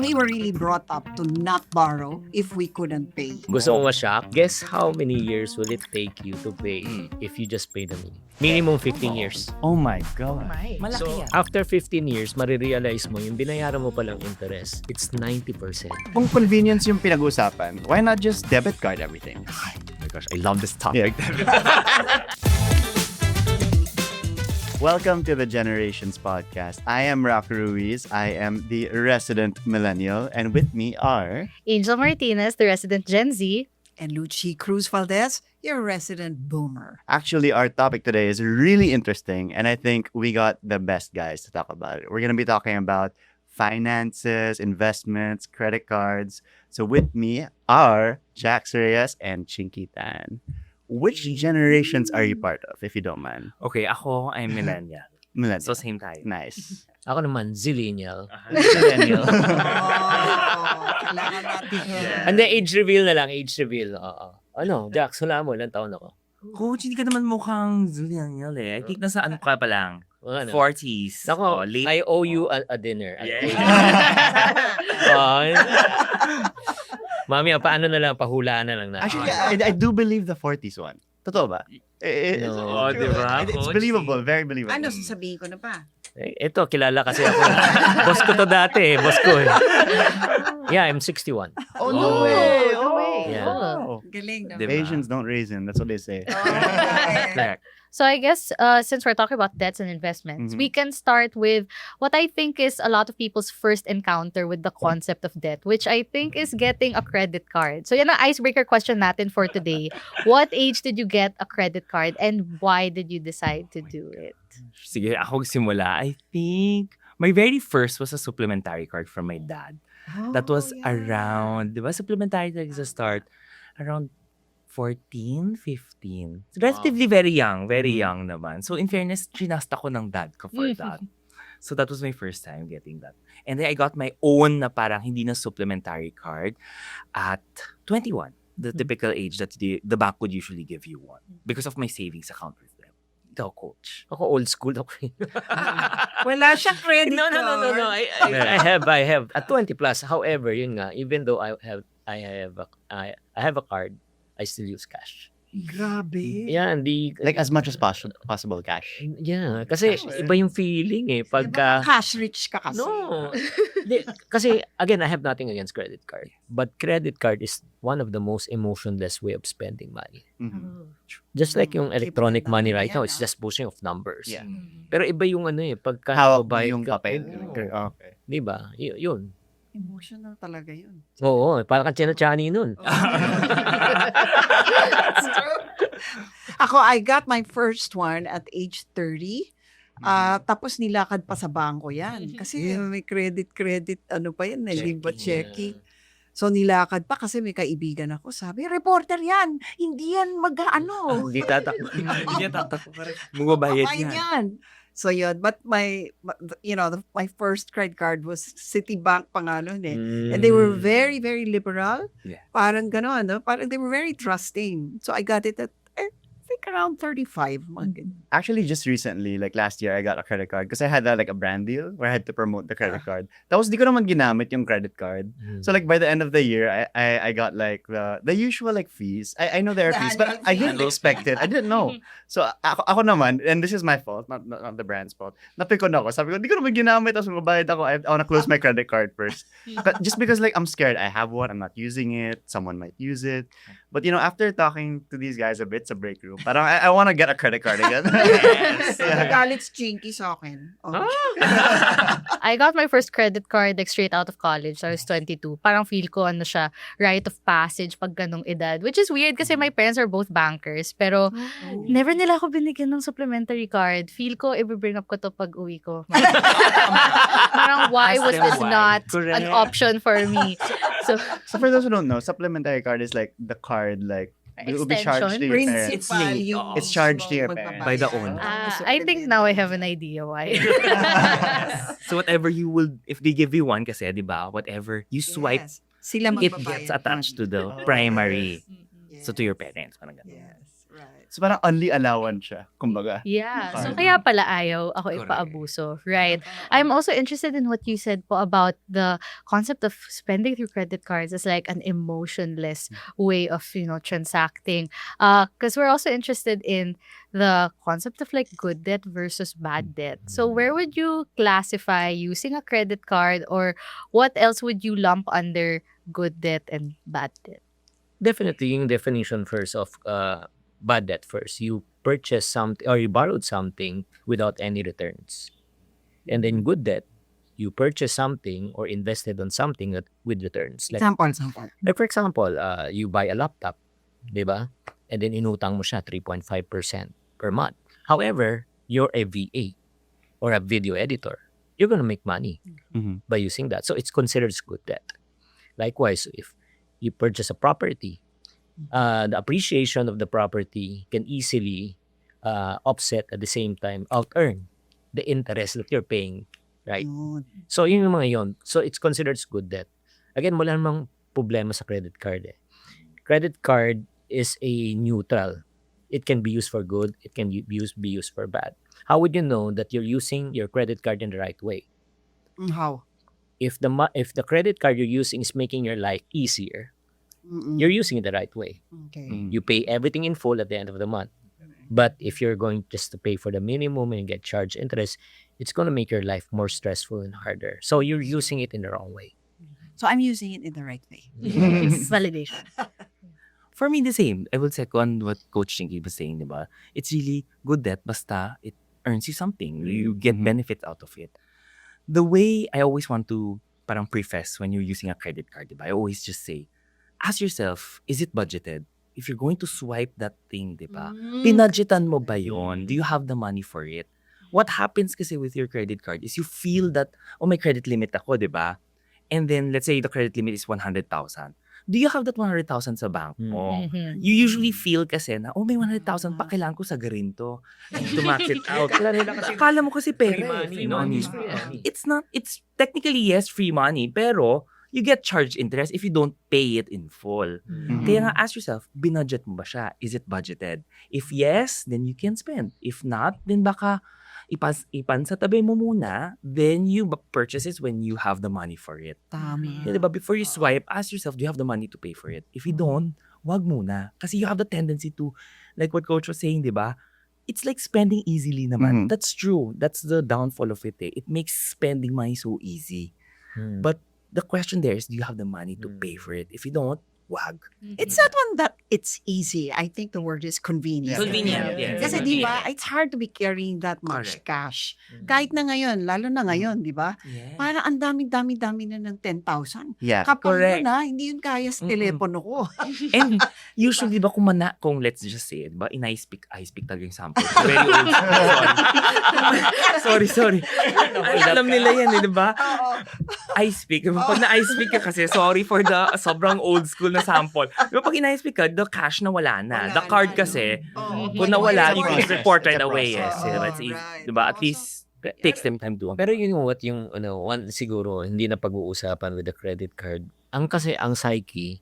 We were really brought up to not borrow if we couldn't pay. Gusto ko ma-shock. Guess how many years will it take you to pay if you just pay the minimum 15 years. Oh my God. My. Malaki So, yan. after 15 years, marirealize mo yung binayaran mo palang interest, it's 90%. Kung convenience yung pinag-usapan, why not just debit card everything? Oh my gosh, I love this topic. Welcome to the Generations Podcast. I am Rafa Ruiz. I am the resident millennial, and with me are... Angel Martinez, the resident Gen Z. And Lucy Cruz Valdez, your resident boomer. Actually, our topic today is really interesting, and I think we got the best guys to talk about it. We're going to be talking about finances, investments, credit cards. So with me are Jax Reyes and Chinky Tan. Which generations are you part of, if you don't mind? Okay, ako ay millennial. Millennial. So same tayo. Nice. Ako naman, zillennial. Millennial. Kailangan natin. And then, age reveal na lang, age reveal. Oo. Ano, Jax, hula mo, ilang taon ako? Coach, hindi ka naman mukhang millennial eh. I think nasa ano ka pa lang? Ano? 40s. Ako, Oh, late. I owe you a dinner. Yeah. Mami, paano na lang, pahulaan na lang na. Actually, I do believe the 40s one. Totoo ba? No. Oh, diba, It's Coach? believable, very believable. Ano, sasabihin ko na pa? Ito, kilala kasi ako. Boss ko to dati, boss ko eh. Yeah, I'm 61. Oh, no way! No way! Yeah. Oh. Galing, no? Diba? Asians don't raisin. That's what they say. Correct. So I guess since we're talking about debts and investments, we can start with what I think is a lot of people's first encounter with the concept of debt, which I think is getting a credit card. So yan ang icebreaker question natin for today. What age did you get a credit card and why did you decide to do it? Sige, ako simula. I think my very first was a supplementary card from my dad. That was around, di ba, supplementary talaga sa start, around 14, 15. Relatively very young naman. So in fairness, trinasta ko ng dad ko for that. So that was my first time getting that. And then I got my own na parang hindi na supplementary card at 21. The typical age that the bank would usually give you one. Because of my savings account with them. Ikaw, Coach. Ako old school ako. Wala siyang credit No. I have at 20 plus. However, yun nga, even though I have a card, I still use cash. Grabe. Yeah, hindi Like as much as possible cash. yeah, kasi iba yung feeling eh pagka Cash rich ka kasi. no. Di, kasi again, I have nothing against credit card, but credit card is one of the most emotionless way of spending money. Mhm. Just like yung electronic Keep it money lang right now, yan, it's just pushing of numbers. Yeah. Pero iba yung ano eh, pagka Hawak bayad yung ka, papel. oo, Okay. di ba? Yun. Emotional talaga yun. Oo, parang kang tiyana-tiyani nun. Ako, I got my first one at age 30. Tapos nilakad pa sa bangko yan. Kasi may credit, ano pa yan, hindi ba checking? So nilakad pa kasi may kaibigan ako. Sabi, reporter yan. Hindi yan mag-ano. Hindi tatakbo. Hindi niya tatakbo pa rin. Magbabayad Kapain yan. yan. So yun, but my first credit card was Citibank pa nga nun eh. And they were very, very liberal. Yeah. Parang gano'n, no? Parang they were very trusting. So I got it at, I think around 35. Mga ganun. Actually, just recently, like last year, I got a credit card because I had like a brand deal where I had to promote the credit card. Tapos di ko naman ginamit yung credit card. So like by the end of the year, I got like the usual like fees. I know there are fees, but I didn't expect it. I didn't know. So ako naman, and this is my fault, not the brand's fault. Napikon ako. Sabi ko, di ko naman ginamit. Tapos magbabayad ako. I wanna close my credit card first. But just because like I'm scared, I have one, I'm not using it. Someone might use it. But after talking to these guys a bit sa break room, parang I wanna get a credit card again. Yes. Nagalit si Chinky sa akin. Oh. I got my first credit card like straight out of college. I was 22. Parang feel ko ano siya, rite of passage pag ganong edad. Which is weird kasi my parents are both bankers. Pero never nila ako binigyan ng supplementary card. Feel ko, i-bring up ko to pag uwi ko. Parang why Ask was them this why. not Correct. an option for me? So, So for those who don't know, supplementary card is like the card like it will be charged to your parents. Principal linked. yung It's charged to your magbabayad. parents. By the owner. I think now I have an idea why. So whatever you will, if they give you one kasi, di ba, whatever you swipe, Yes. Sila it magbabayad gets attached to the nun. primary. Yes. So to your parents. Parang ganun. Yes, right. So parang only allowance siya, kumbaga. Yeah. So Card. kaya pala ayaw ako Correct. ipaabuso. Right. I'm also interested in what you said po about the concept of spending through credit cards as like an emotionless way of, transacting. Because we're also interested in the concept of like good debt versus bad debt. So where would you classify using a credit card, or what else would you lump under good debt and bad debt? Definitely, yung definition first of bad debt first. You purchased something or you borrowed something without any returns. And then good debt, you purchased something or invested on something with returns. Like Example. for example, you buy a laptop, di ba? And then inutang mo siya 3.5% per month. However, you're a VA or a video editor. You're gonna make money Mhm. by using that. So it's considered as good debt. Likewise, if you purchase a property, the appreciation of the property can easily offset at the same time out-earn the interest that you're paying, right? Yun. So yun yung mga yun. So it's considered as good debt. Again, wala namang problema sa credit card eh. Credit card is a neutral. It can be used for good. It can be used for bad. How would you know that you're using your credit card in the right way? How? If the credit card you're using is making your life easier, Mm-mm. you're using it the right way. Okay. Mm. You pay everything in full at the end of the month. But if you're going just to pay for the minimum and get charged interest, it's going to make your life more stressful and harder. So you're using it in the wrong way. So I'm using it in the right way. Validation. For me, the same. I will second what Coach Chinky was saying, di ba? It's really good debt, basta it earns you something. You get benefits out of it. The way I always want to parang preface when you're using a credit card, di ba? I always just say, ask yourself, is it budgeted? If you're going to swipe that thing, di ba? Pinadgetan mo ba yon? Do you have the money for it? What happens kasi with your credit card is you feel that, oh, may credit limit ako, di ba? And then, let's say the credit limit is 100,000. Do you have that 100,000 sa bank mo? Mhm. You usually feel kasi na, oh, may 100,000 pa, kailangan ko sagarin to. To max it out. Akala mo kasi pera Free eh. No, money. I mean, it's not, it's technically, yes, free money, pero you get charged interest if you don't pay it in full. Mhm. Kaya nga, ask yourself, binudget mo ba siya? Is it budgeted? If yes, then you can spend. If not, then baka ipan sa tabi mo muna, then you purchase it when you have the money for it. Tama. Yeah, diba? Before you swipe, ask yourself, do you have the money to pay for it? If you don't, wag muna. Kasi you have the tendency to, like what Coach was saying, diba? It's like spending easily naman. Mhm. That's true. That's the downfall of it. Eh. It makes spending money so easy. Hmm. But the question there is, do you have the money to pay for it? If you don't, wag. It's not one that it's easy. I think the word is convenient. Convenient, yes. Kasi di ba, it's hard to be carrying that much Correct. cash. Mm. Kahit na ngayon, lalo na ngayon, di ba? Yeah. Parang ang dami-dami na ng 10,000. Yeah. Kapag Correct. yun hindi yun kaya sa Mm-mm. telepono ko. And usually, diba, kung let's just say, diba, in I speak talaga yung sample. Very old. Sorry. Alam nila yan, eh, diba? I speak. Pag na I speak ka kasi, sorry for the sobrang old school na sample. Diba, pag in I speak ka, the cash na wala na. Wala The card na, kasi, Oo. kung nawala, you can Process. report right It's a away. process. Yes. Diba, it's easy. Right. Diba, at least, it takes them time to. Pero you know what, yung one siguro hindi na pag-uusapan with the credit card. Ang psyche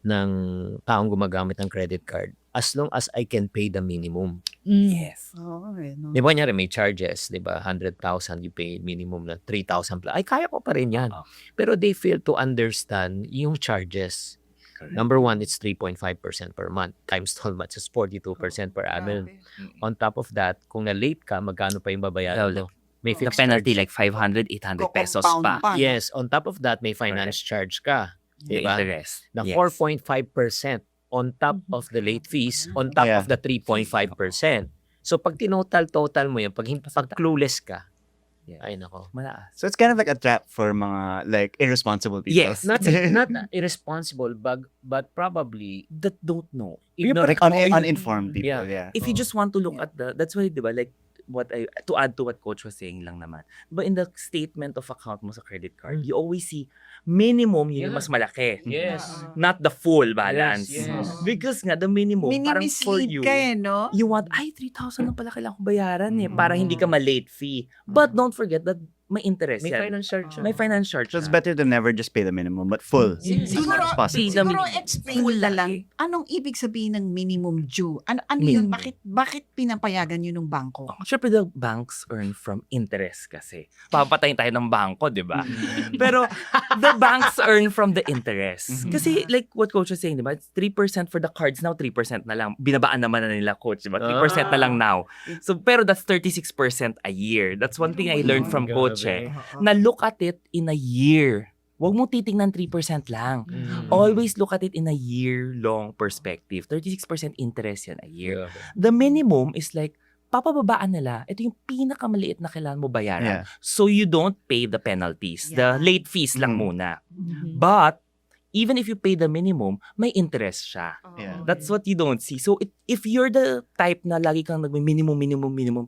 ng taong gumagamit ng credit card, as long as I can pay the minimum. Yes. Oo, no? Di ba nyari may charges, di ba? 100,000 you pay minimum na 3,000 plus. Ay, kaya ko pa rin yan. Oh. Pero they fail to understand yung charges. Correct. Number one, it's 3.5% per month. Times 12 months is 42% per annum. On top of that, kung na-late ka, magkano pa yung babayaran mo? May The fixed penalty charge. like 500, 800 pesos Ko-compound pa. Yes, on top of that, may finance charge ka. The Diba? interest. Na Yes. 4.5% on top of the late fees, on top Yeah. of the 3.5%. So pag total mo yan, pag clueless ka, Yeah. ay nako. Malaas. So it's kind of like a trap for mga like irresponsible people. Yes. Not irresponsible, but probably That don't know. ignorant. Like uninformed people. Yeah. If you just want to look at that's why, diba, like, to add to what Coach was saying lang naman. But in the statement of account mo sa credit card, you always see minimum yun yung Yeah. mas malaki. Yes. Not the full balance. Yes, yes. Because nga, the minimum, parang for Mini-mislead you, ka no? you want, 3,000 lang pala kailangan ko bayaran para hindi ka ma-late fee. But don't forget that may interest May yan. finance charge. May finance charge. So it's siya. better to never just pay the minimum, but full. As much as possible. Pay the Siguro minimum. explain na lang, anong ibig sabihin ng minimum due? Ano yun? Bakit pinapayagan yun ng bangko? Siyempre, the banks earn from interest kasi. Papatayin tayo ng bangko, di ba? Pero, the banks earn from the interest. Kasi, like what coach was saying, di ba? It's 3% for the cards now, 3% na lang. Binabaan naman na nila, coach, di ba? 3% na lang now. So, pero that's 36% a year. That's one thing I learned from coach, eh. Na look at it in a year. Huwag mo titingnan 3% lang. Always look at it in a year-long perspective. 36% interest yan a year. The minimum is like, papababaan nila, ito yung pinakamaliit na kailangan mo bayaran. Yeah. So you don't pay the penalties. Yeah. The late fees lang Mm. muna. But, even if you pay the minimum, may interest siya. Yeah. That's what you don't see. So, if you're the type na lagi kang minimum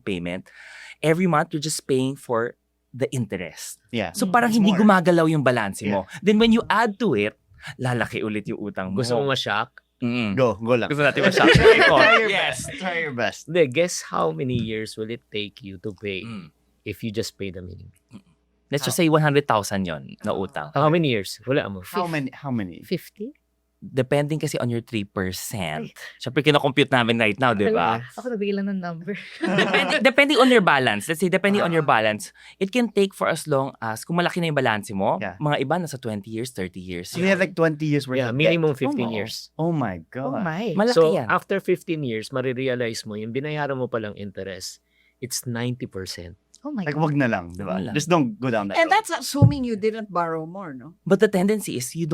payment, every month you're just paying for the interest. Yeah. So, parang It's hindi more. gumagalaw yung balance mo. Then, when you add to it, lalaki ulit yung utang mo. Gusto mo ma-shock? Go lang. Gusto natin ma-shock. Try your Yes. best. Try your best. Hindi, guess how many years will it take you to pay Mm. if you just pay the minimum? Let's just say 100,000 yon na utang. How many years? Wala mo. How many? 50? Depending kasi on your 3%. Siyempre, kinakompute namin right now, di ba? Ako nabigilan ng number. Depending on your balance, let's say, depending on your balance, it can take for as long as, kung malaki na yung balance mo, Yeah. mga iba nasa 20 years, 30 years. So they have like 20 years worth Yeah, of debt. minimum 15 years. Oh my Oh God. my. Malaki So, yan. after 15 years, marirealize mo, yung binayaran mo palang interest, it's 90%. Oh my Like, God. wag na lang, di ba? Wag lang. Just don't go down that And road. that's assuming you didn't borrow more, no? But the tendency is, you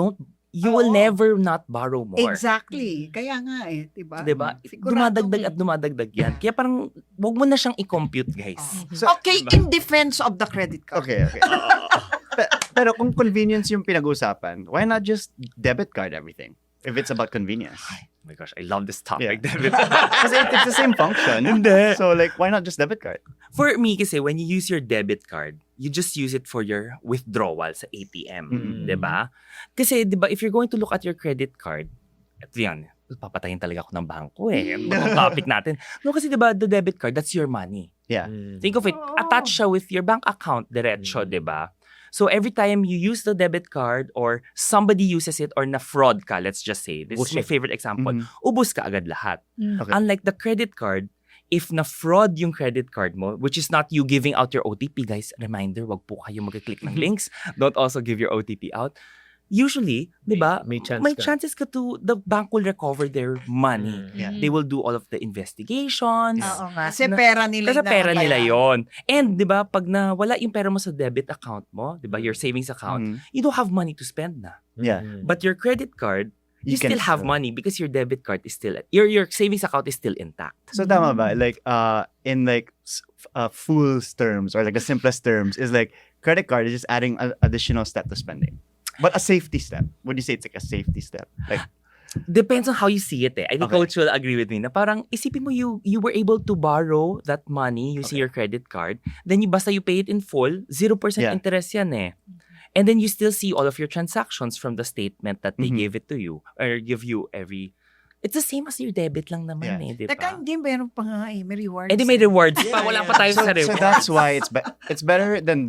will Oo. never not borrow more. Exactly. Kaya nga eh, diba? Diba? Sigurado Dumadagdag mo. at dumadagdag yan. Kaya parang, wag mo na siyang i-compute, guys. So, Okay, in defense of the credit card. okay. Pero kung convenience yung pinag-usapan, why not just debit card everything? If it's about convenience. Oh my gosh, I love this topic, Yeah. David. Kasi it's the same function. Hindi. So like, why not just debit card? For me kasi, when you use your debit card, you just use it for your withdrawal sa ATM. Mm. 'Di ba? Kasi, 'di ba, if you're going to look at your credit card, ito yan, papatayin talaga ako ng bangko eh. Ang topic natin. No, kasi 'di ba, the debit card, that's your money. Yeah. Think of it, attach siya with your bank account diretso, 'di ba? So every time you use the debit card or somebody uses it or na-fraud ka, let's just say, this is my Ubus favorite example, Mhm. ubus ka agad lahat. Okay. Unlike the credit card, if na-fraud yung credit card mo, which is not you giving out your OTP, guys, reminder, wag po kayo mag-click ng links. Don't also give your OTP out. Usually, di ba, May chance may ka. chances ka to, the bank will recover their money. Yeah. They will do all of the investigations. Oo nga. Kasi pera nila. Kasi yung pera nila nakabayaran. yon. And, di ba, pag nawala yung pera mo sa debit account mo, di ba, your savings account, Mhm. you don't have money to spend na. Yeah. But your credit card, you can still have money because your debit card is still, your savings account is still intact. So tama ba? Like in like fool's terms or like the simplest terms is like credit card is just adding an additional step to spending. But a safety step. Would you say it's like a safety step? Like Depends on how you see it eh. I think Okay. Coach will agree with me na parang isipin mo you were able to borrow that money using Okay. your credit card, then basta you pay it in full, 0% Yeah. interest yan eh. And then you still see all of your transactions from the statement that they Mhm. gave it to you or give you every. It's the same as your debit lang naman Yeah. eh, di Teka, ba? hindi, meron pa nga eh. May rewards. Eh di may rewards pa, wala pa tayo so, sa so rewards. that's why it's better than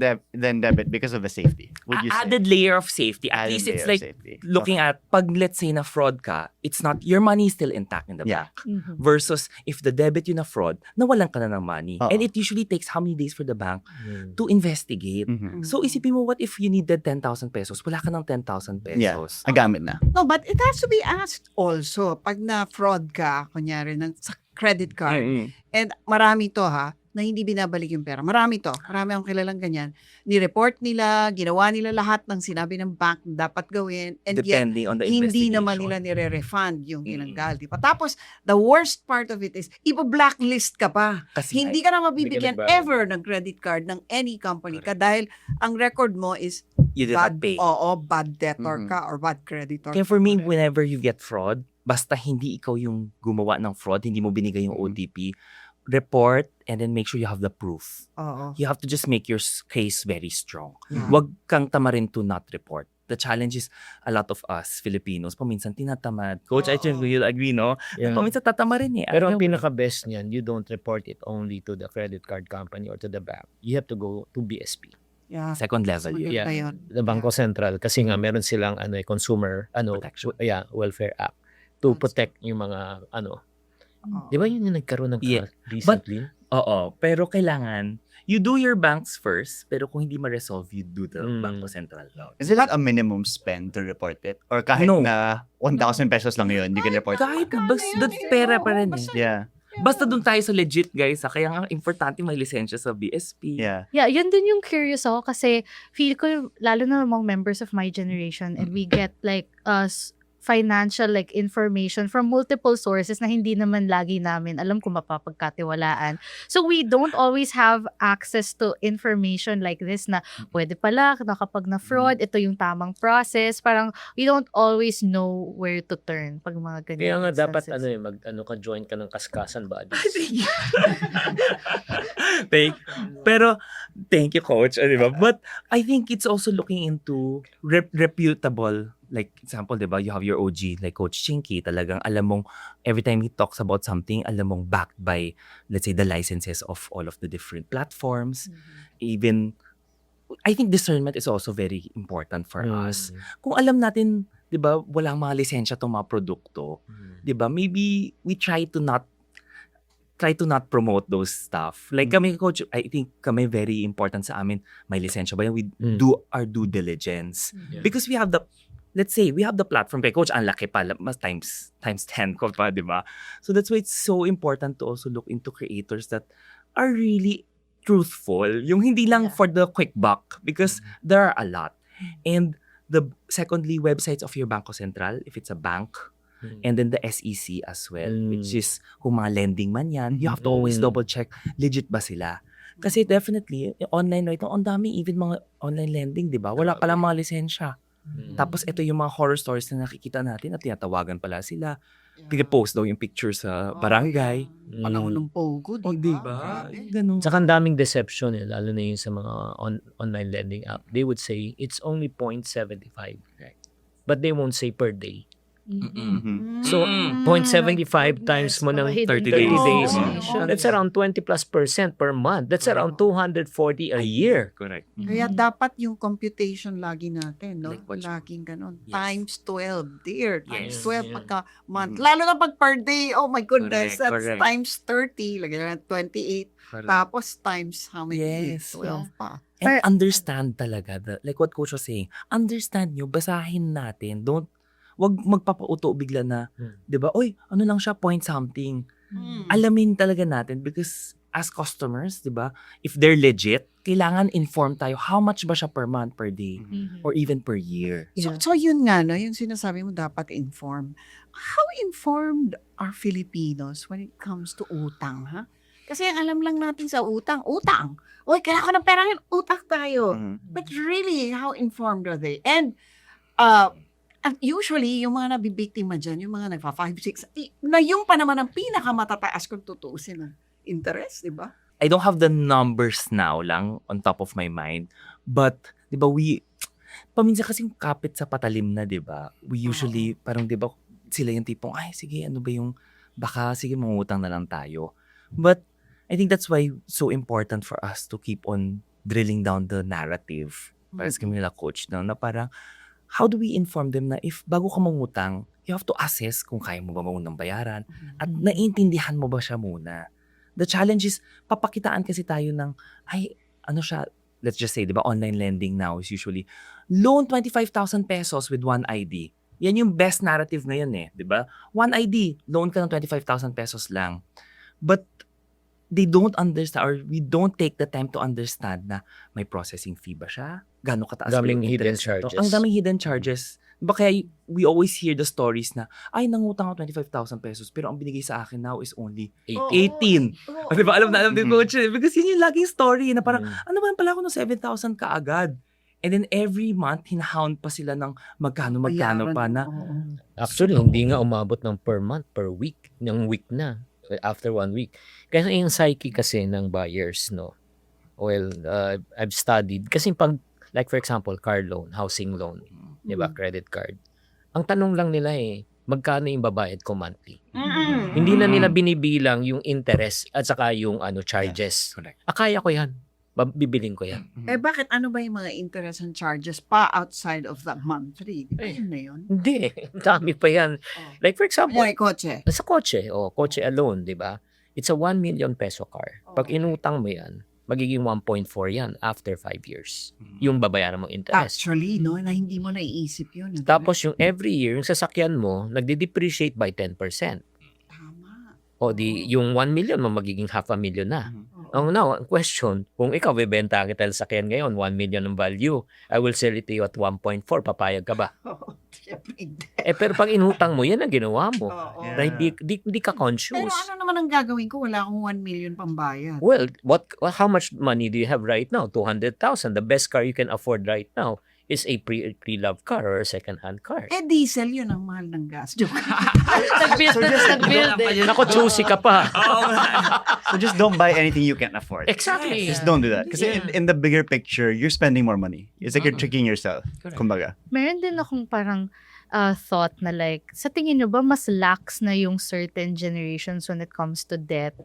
debit because of the safety. Would you say? Added layer of safety. At Added least it's layer of like safety. looking at, pag let's say na fraud ka, it's not, your money is still intact in the Yeah. bank. Versus if the debit yun na fraud, nawalan ka na ng money. Oo. And it usually takes how many days for the bank Mm. to investigate. Mhm. So isipin mo, what if you needed 10,000 pesos? Wala ka ng 10,000 Yeah. pesos. Nagamit na. No, but it has to be asked also. Pag na-fraud ka, kunyari, sa credit card, Mm-mm. and marami to ha, na hindi binabalik yung pera. Marami to. Marami akong kilalang ganyan. Ni-report nila, ginawa nila lahat ng sinabi ng bank na dapat gawin, and yet, Depending on the hindi investigation. naman nila nire-refund yung tinanggal. Di ba? Tapos, the worst part of it is, ipa-blacklist ka pa. Kasi Hindi ka na mabibigyan Hindi ka nagbayad. ever ng credit card ng any company ka dahil ang record mo is you did bad, not pay. oo, bad debtor Mhm. ka or bad creditor. Kaya for me, whenever you get fraud, basta hindi ikaw yung gumawa ng fraud, hindi mo binigay yung Mhm. OTP, report and then make sure you have the proof. Oo. You have to just make your case very strong. Yeah. Wag kang tamarin to not report. The challenge is a lot of us Filipinos paminsan tinatamad. Coach, I think Oo. you'll agree, no? Yeah. Paminsan tatamarin eh. Pero ang Ayaw. pinaka-best niyan, you don't report it only to the credit card company or to the bank. You have to go to BSP. Yeah. Second level Mas yun. maganda Yeah. yun. The Bangko Sentral kasi nga meron silang consumer Protection. welfare act to That's- protect yung mga Oo. di ba yun yung nagkaroon ng Yeah. recently? Oo, pero kailangan, you do your banks first, pero kung hindi ma-resolve, you do the Mm. Bangko Sentral loan. Is it like a minimum spend to report it? Or kahit No. na 1,000 pesos lang yun, you can report it? Kahit basta pera pa rin eh. Yeah. Basta dun tayo sa legit guys. Kaya nga importante may lisensya sa BSP. Yeah. Yeah, yun din yung curious ako kasi feel ko, lalo na among members of my generation, and we get like financial like information from multiple sources na hindi naman lagi namin alam kung mapapagkatiwalaan. So we don't always have access to information like this na pwede pala na kapag na-fraud, ito yung tamang process. Parang we don't always know where to turn pag mga ganyan. Kaya nga dapat instances. ka-join ka ng Kaskasan Buddies. Pero thank you coach, di ba? But I think it's also looking into reputable, like example, di ba, you have your OG like Coach Chinky, talagang alam mong every time he talks about something, alam mong backed by, let's say, the licenses of all of the different platforms. Even I think discernment is also very important for us. Kung alam natin, 'di ba, walang mga lisensya tong mga produkto, 'di ba? Maybe we try to not promote those stuff. Like kami coach, I think kami very important sa amin, may lisensya ba yan? We do our due diligence. Yeah. Because we have the, let's say, we have the platform. Kay coach, ang laki pa, mas times 10 ko pa, 'di ba? So that's why it's so important to also look into creators that are really truthful. Yung hindi lang for the quick buck, because there are a lot. And secondly, websites of your Bangko Sentral, if it's a bank, and then the SEC as well, which is kung mga lending man yan, you have to always double check, legit ba sila? Kasi definitely, online right now, ang dami, even mga online lending, di ba? Wala palang mga lisensya. Tapos ito yung mga horror stories na nakikita natin at tinatawagan pala sila. Pinapost daw yung picture sa barangay. Panahon ng Pogo, di ba? Diba? Ganun. Tsaka ang daming deception lalo na yung sa mga online lending app. They would say it's only 0.75. Right. But they won't say per day. Mhm. So, 0.75 times mo ng 30 days. Oh. That's around 20+% per month. That's around 240 a year. Correct. Kaya dapat yung computation lagi natin, no? Like what you- Laging ganun. Yes. Times 12 there. Times Yes. 12 Yeah. pagka month. Lalo na pag per day, oh my goodness, Correct, that's correct. times 30. Lagyan na 28. Tapos times how many? Yes. 12 pa. And understand talaga, like what coach was saying, understand nyo, basahin natin. Wag magpapauto bigla na, 'di ba? Oy, ano lang siya, point something. Alamin talaga natin because as customers, 'di ba? If they're legit, kailangan inform tayo how much ba siya per month, per day, or even per year. So yun nga, no? Yung sinasabi mo dapat inform. How informed are Filipinos when it comes to utang, ha? Kasi ang alam lang natin sa utang. Uy, kailangan ko ng pera ngayon, utang tayo. But really, how informed are they? And usually, yung mga nabibiktima dyan, yung mga nagpa-5, 6, na yung pa naman ang pinakamatataas kung tutuusin ng interest, di ba? I don't have the numbers now lang on top of my mind, but 'di ba paminsan kasing kapit sa patalim na, 'di ba? We usually parang 'di ba sila yung tipong ay sige ano ba yung baka sige mangutang na lang tayo. But I think that's why so important for us to keep on drilling down the narrative. Parang kami nila coach na parang how do we inform them na if bago ka mangutang, you have to assess kung kaya mo ba munang bayaran at naiintindihan mo ba siya muna. The challenge is, papakitaan kasi tayo ng, ay, ano siya, let's just say, di ba, online lending now is usually, loan 25,000 pesos with one ID. Yan yung best narrative ngayon di ba? One ID, loan ka ng 25,000 pesos lang. But, they don't understand or we don't take the time to understand na may processing fee ba siya? Gano'ng kataas ba Daming yung hidden interest nito? charges. Ang daming hidden charges. Diba kaya we always hear the stories na, ay, nangutang ako 25,000 pesos pero ang binigay sa akin now is only 18. Oo. Diba alam na alam din coach because yun yung laging story na parang, Mm. ano ba pala ako ng 7,000 kaagad? And then every month, hinahound pa sila ng magkano pa na. Oo. Actually, hindi nga umabot ng per month, per week. Ng week na. After 1 week. Kasi yung psyche kasi ng buyers, no? Well, I've studied. Kasi pag, like for example, car loan, housing loan, di ba, credit card. Ang tanong lang nila magkano yung babayad ko monthly? Mm-mm. Hindi na nila binibilang yung interest at saka yung charges. Correct. Kaya ko yan. bibiling ko yan. Eh bakit ano ba yung mga interest and charges pa outside of the monthly? Di ba Eh. yun na yun? Hindi, dami pa yan. Oh. Like for example, Kunyari, kotse. sa kotse, kotse alone, di ba? It's a 1 million peso car. Pag Okay. inutang mo yan, magiging 1.4 yan after 5 years. Yung babayaran mo interest. Actually, no, na hindi mo naiisip yun. Tapos yung every year, yung sasakyan mo, nagde-depreciate by 10%. Tama. O di, yung 1 million mo magiging half a million na. Oo. Ang now, ang question, kung ikaw bebenta kita sa sakyan ngayon, 1 million ang value, I will sell it to you at 1.4, papayag ka ba? Oo, siyempre hindi. Pero pag inutang mo, yan ang ginawa mo. Oo. Yeah. Right? Di ka Pero conscious. ano naman ang gagawin ko? Wala akong 1 million pambayad. Well, how much money do you have right now? 200,000. The best car you can afford right now is a pre-loved car or a second-hand car. Eh, diesel yun ang mahal ng gas. Joke. Nag-build eh. Nako, choosy ka pa. So just don't buy anything you can't afford. Exactly. Just don't do that. Kasi in the bigger picture, you're spending more money. It's like you're Mm. tricking yourself. Correct. Kumbaga. Meron din akong parang thought na like, sa tingin nyo ba mas lax na yung certain generations when it comes to debt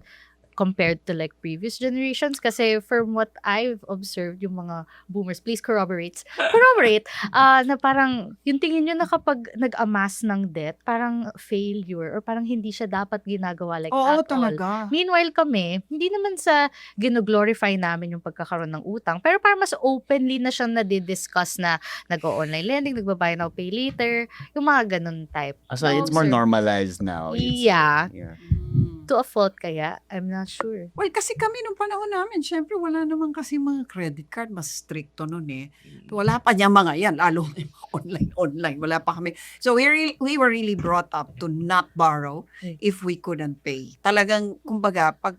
compared to like previous generations? Kasi from what I've observed, yung mga boomers, please corroborate, na parang yung tingin nyo na kapag nag-amass ng debt, parang failure or parang hindi siya dapat ginagawa like Oo, at all. talaga. Meanwhile kami, hindi naman sa gino-glorify namin yung pagkakaroon ng utang, pero parang mas openly na siyang nadidiscuss na nag-online lending, nagbabuy now, pay later, yung mga ganun type. So it's more sir. normalized now. Yeah. Yeah. Mm. To a fault kaya? I'm not sure. Well, kasi kami nung panahon namin, syempre wala naman kasi mga credit card, mas stricto nun eh. Wala pa niya mga yan, lalo na yung mga online, wala pa kami. So we were really brought up to not borrow if we couldn't pay. Talagang, kumbaga, pag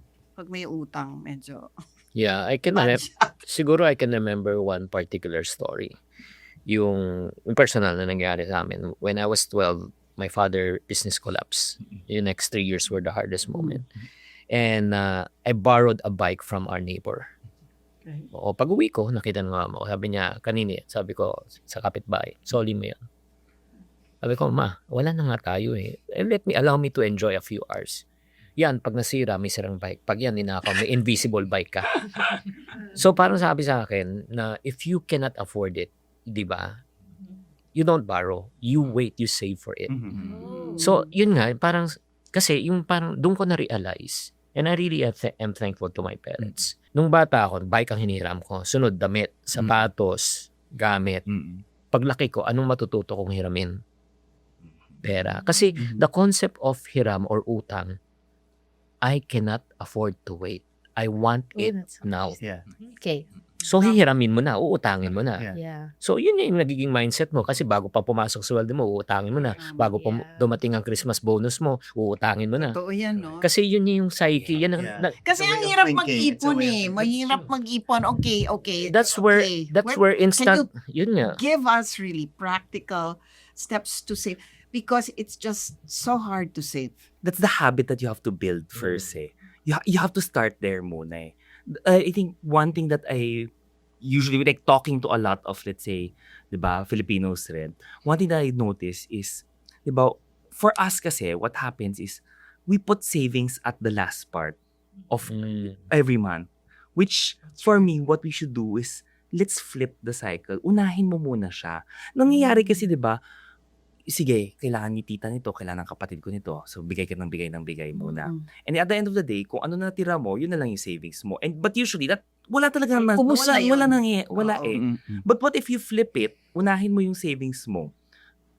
may utang, medyo Yeah, bad siya. siguro I can remember one particular story. Yung personal na nangyari sa amin. When I was 12, my father business collapse. Yung next 3 years were the hardest moment. And I borrowed a bike from our neighbor. Okay. O pag uwi ko, nakita ng mama ko. Sabi niya, kanini, sabi ko, sa kapitbahay, soli mo yan. Sabi ko, ma, wala na nga tayo eh. Allow me to enjoy a few hours. Yan, pag nasira, may sirang bike. Pag yan, ninakaw, may invisible bike ka. So parang sabi sa akin na if you cannot afford it, di ba, you don't borrow. You wait, you save for it. Mhm. So, yun nga, parang, kasi yung parang, doon ko na-realize, and I really am thankful to my parents. Nung bata ako, bike ang hiniram ko. Sunod, damit, sapatos, gamit. Mm. Paglaki ko, anong matututo kong hiramin? Pera. Kasi the concept of hiram or utang, I cannot afford to wait. I want it now. Yeah. Okay. So, hihiramin mo na, uutangin mo na. Yeah. Yeah. So, yun yung nagiging mindset mo. Kasi bago pa pumasok sa sweldo mo, uutangin mo na. Bago pa dumating ang Christmas bonus mo, uutangin mo na. Totoo yan, no? Kasi yun yung psyche. Yan ang, Yeah. Kasi It's a ang way of hirap thinking. mag-ipon It's a way eh. of- Mahirap mag-ipon. Okay. that's where instant, yun nga. Give us really practical steps to save because it's just so hard to save. That's the habit that you have to build first eh. You have to start there muna eh. I think one thing that I usually like talking to a lot of, let's say, 'di ba, Filipinos rin. One thing that I notice is, 'di ba, for us kasi what happens is we put savings at the last part of every month. Which for me what we should do is let's flip the cycle. Unahin mo muna siya. Nangyayari kasi 'di ba, sige, kailangan ni tita nito, kailangan ng kapatid ko nito. So, bigay ka ng bigay muna. Mm. And at the end of the day, kung ano na natira mo, yun na lang yung savings mo. But usually, wala talaga Ubus na yun. wala Oo. eh. Mm-mm. But what if you flip it, unahin mo yung savings mo.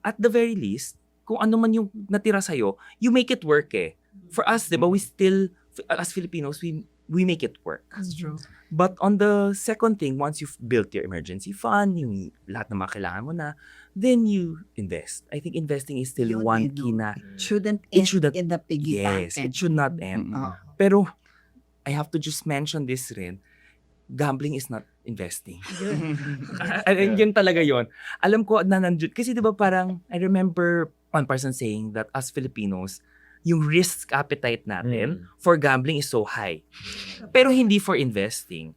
At the very least, kung ano man yung natira sa'yo, you make it work eh. For us, di ba, we still, as Filipinos, we make it work. That's true. But on the second thing, once you've built your emergency fund, yung lahat na mga kailangan mo na, then you invest. I think investing is still Yun, one eh, no? key na, Shouldn't It end shouldn't- in the piggy yes, bank. it should not end. Mm-mm. Oh. Pero, I have to just mention this rin, gambling is not investing. And yun talaga yun. Alam ko na nandun. Kasi di ba parang, I remember one person saying that as Filipinos, yung risk appetite natin for gambling is so high. Pero hindi for investing.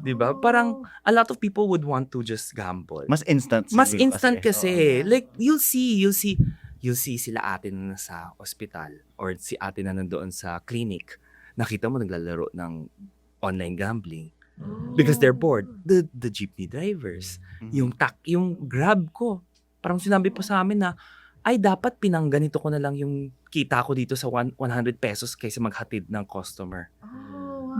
Di ba? Parang, a lot of people would want to just gamble. Mas instant. Mas siguro instant kasi. Oo. Like, you'll see sila ate na nasa ospital or si ate na nandoon sa clinic. Nakita mo naglalaro ng online gambling. because they're bored. The jeepney drivers, yung Grab ko. Parang sinabi po sa amin na, ay dapat pinangganito ko na lang yung kita ko dito sa 100 pesos kaysa maghatid ng customer.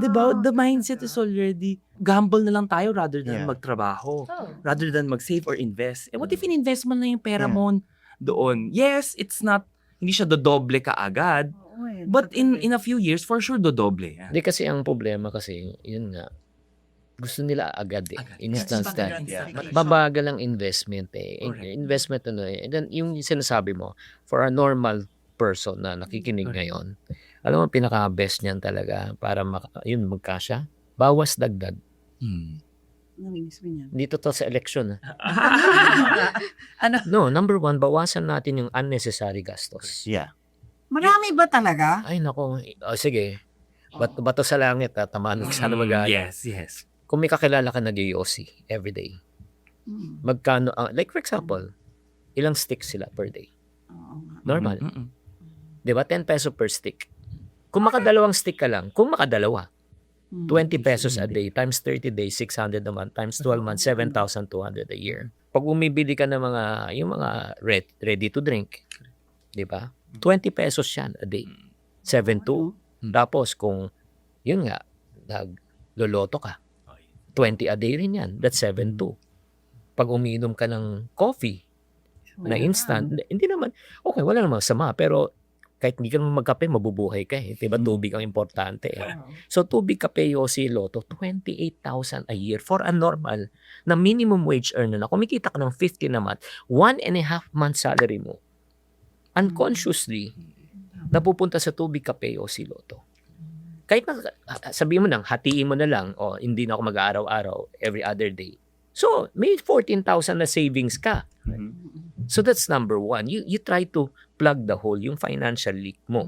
Diba? The mindset is already, gamble na lang tayo rather than magtrabaho. Rather than mag-save or invest. What if in-invest mo na yung pera mo doon? Yes, it's not, hindi siya dodoble ka agad. But in a few years, for sure, dodoble. Yeah. Hindi kasi ang problema kasi, yun nga, gusto nila agad eh. Instant start. Mabagal ang investment eh. Investment And then, yung sinasabi mo, for a normal person na nakikinig ngayon, alam mo, pinaka-best niyan talaga para yun, magkasya. Bawas dagdag. Namimiss mo niyan. Dito to sa election. Ano? No, number one, bawasan natin yung unnecessary gastos. Yeah. Marami ba talaga? Ay, nako. Sige. Bato sa langit, tamaan ka sana mag-aaya. Yes. Kung may kakilala ka nag-UOC everyday, magkano, like for example, ilang sticks sila per day? Normal. Di ba? 10 peso per stick. Kung makadalawang stick ka lang, kung makadalawa, 20 pesos a day, times 30 days, 600 naman, times 12 months, 7,200 a year. Pag umibili ka ng yung mga ready to drink, di ba? 20 pesos yan a day. 7,200. Tapos kung, yun nga, nagloloto ka, 20 a day rin yan. That's 7,200. Pag umiinom ka ng coffee na instant, hindi naman, okay, wala namang sama. Pero kahit hindi ka naman magkape, mabubuhay ka eh. Diba? Tubig ang importante eh. So, tubig, kape, yosi, loto, 28,000 a year for a normal na minimum wage earner na kumikita ka ng 50 na month, 1.5 month salary mo, unconsciously, napupunta sa tubig, kape, yosi, loto. Kahit na, sabihin mo nang, hatiin mo na lang, hindi na ako mag-aaraw-araw every other day. So, may 14,000 na savings ka. So, that's number one. You try to plug the hole, yung financial leak mo.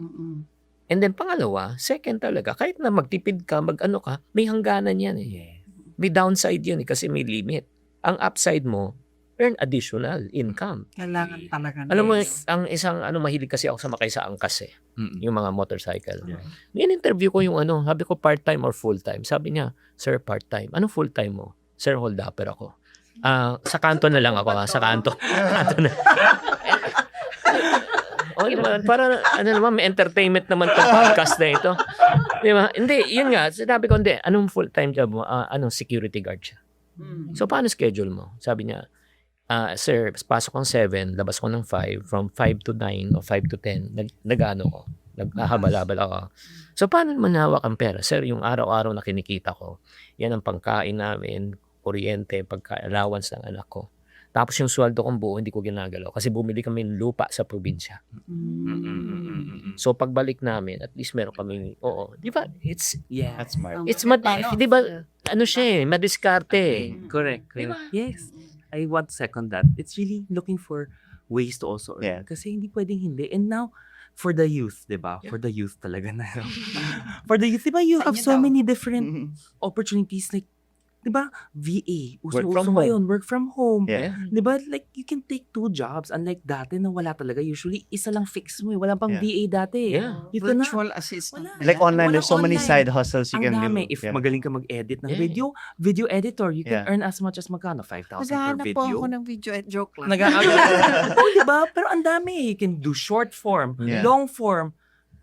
And then, pangalawa, second talaga, kahit na magtipid ka, mag-ano ka, may hangganan yan eh. May downside yun eh, kasi may limit. Ang upside mo, earn additional income. Kailangan talaga. Alam mo, ang isang mahilig kasi ako sa makay sa angkas eh. Yung mga motorcycle. In-interview ko yung sabi ko part-time or full-time. Sabi niya, sir, part-time. Anong full-time mo? Sir, hold-upper ako. Sa kanto na lang ako. Sa kanto. Kanto na. Naman, para naman, may entertainment naman itong podcast na ito. Di ba? Hindi, yun nga. Sabi ko, hindi. Anong full-time job mo? Anong security guard siya? So, paano schedule mo? Sabi niya, sir, pasok kong 7, labas ko ng 5, from 5 to 9 o 5 to 10, nag-ano ko, naghahabal-habal ako. So, paano naman hawak ang pera? Sir, yung araw-araw na kinikita ko, yan ang pangkain namin, kuryente, pagka-allowance ng anak ko. Tapos yung sweldo kong buo, hindi ko ginagalaw kasi bumili kami ng lupa sa probinsya. So, pagbalik namin, at least meron kami, di ba? That's smart. Di ba, siya madiskarte. Correct. Yes. I want to second that. It's really looking for ways to also earn. Kasi hindi pwedeng hindi. And now, for the youth, di ba? For the youth talaga na. For the youth, di ba? You have so many different opportunities like, di ba? VA. Work from home. Ngayon, work from home. Yeah. Di ba? Like, you can take 2 jobs. Unlike dati na wala talaga. Usually, isa lang fix mo eh. Wala pang VA dati. Yeah. You can Virtual assistant. Like online, there's so many Online. side hustles you Ang can do. dami. If magaling ka mag-edit ng video editor, you can earn as much as magkano? 5,000 per Naghahanap po video. ako ng video. Joke lang. Diba? Pero ang dami. You can do short form, long form.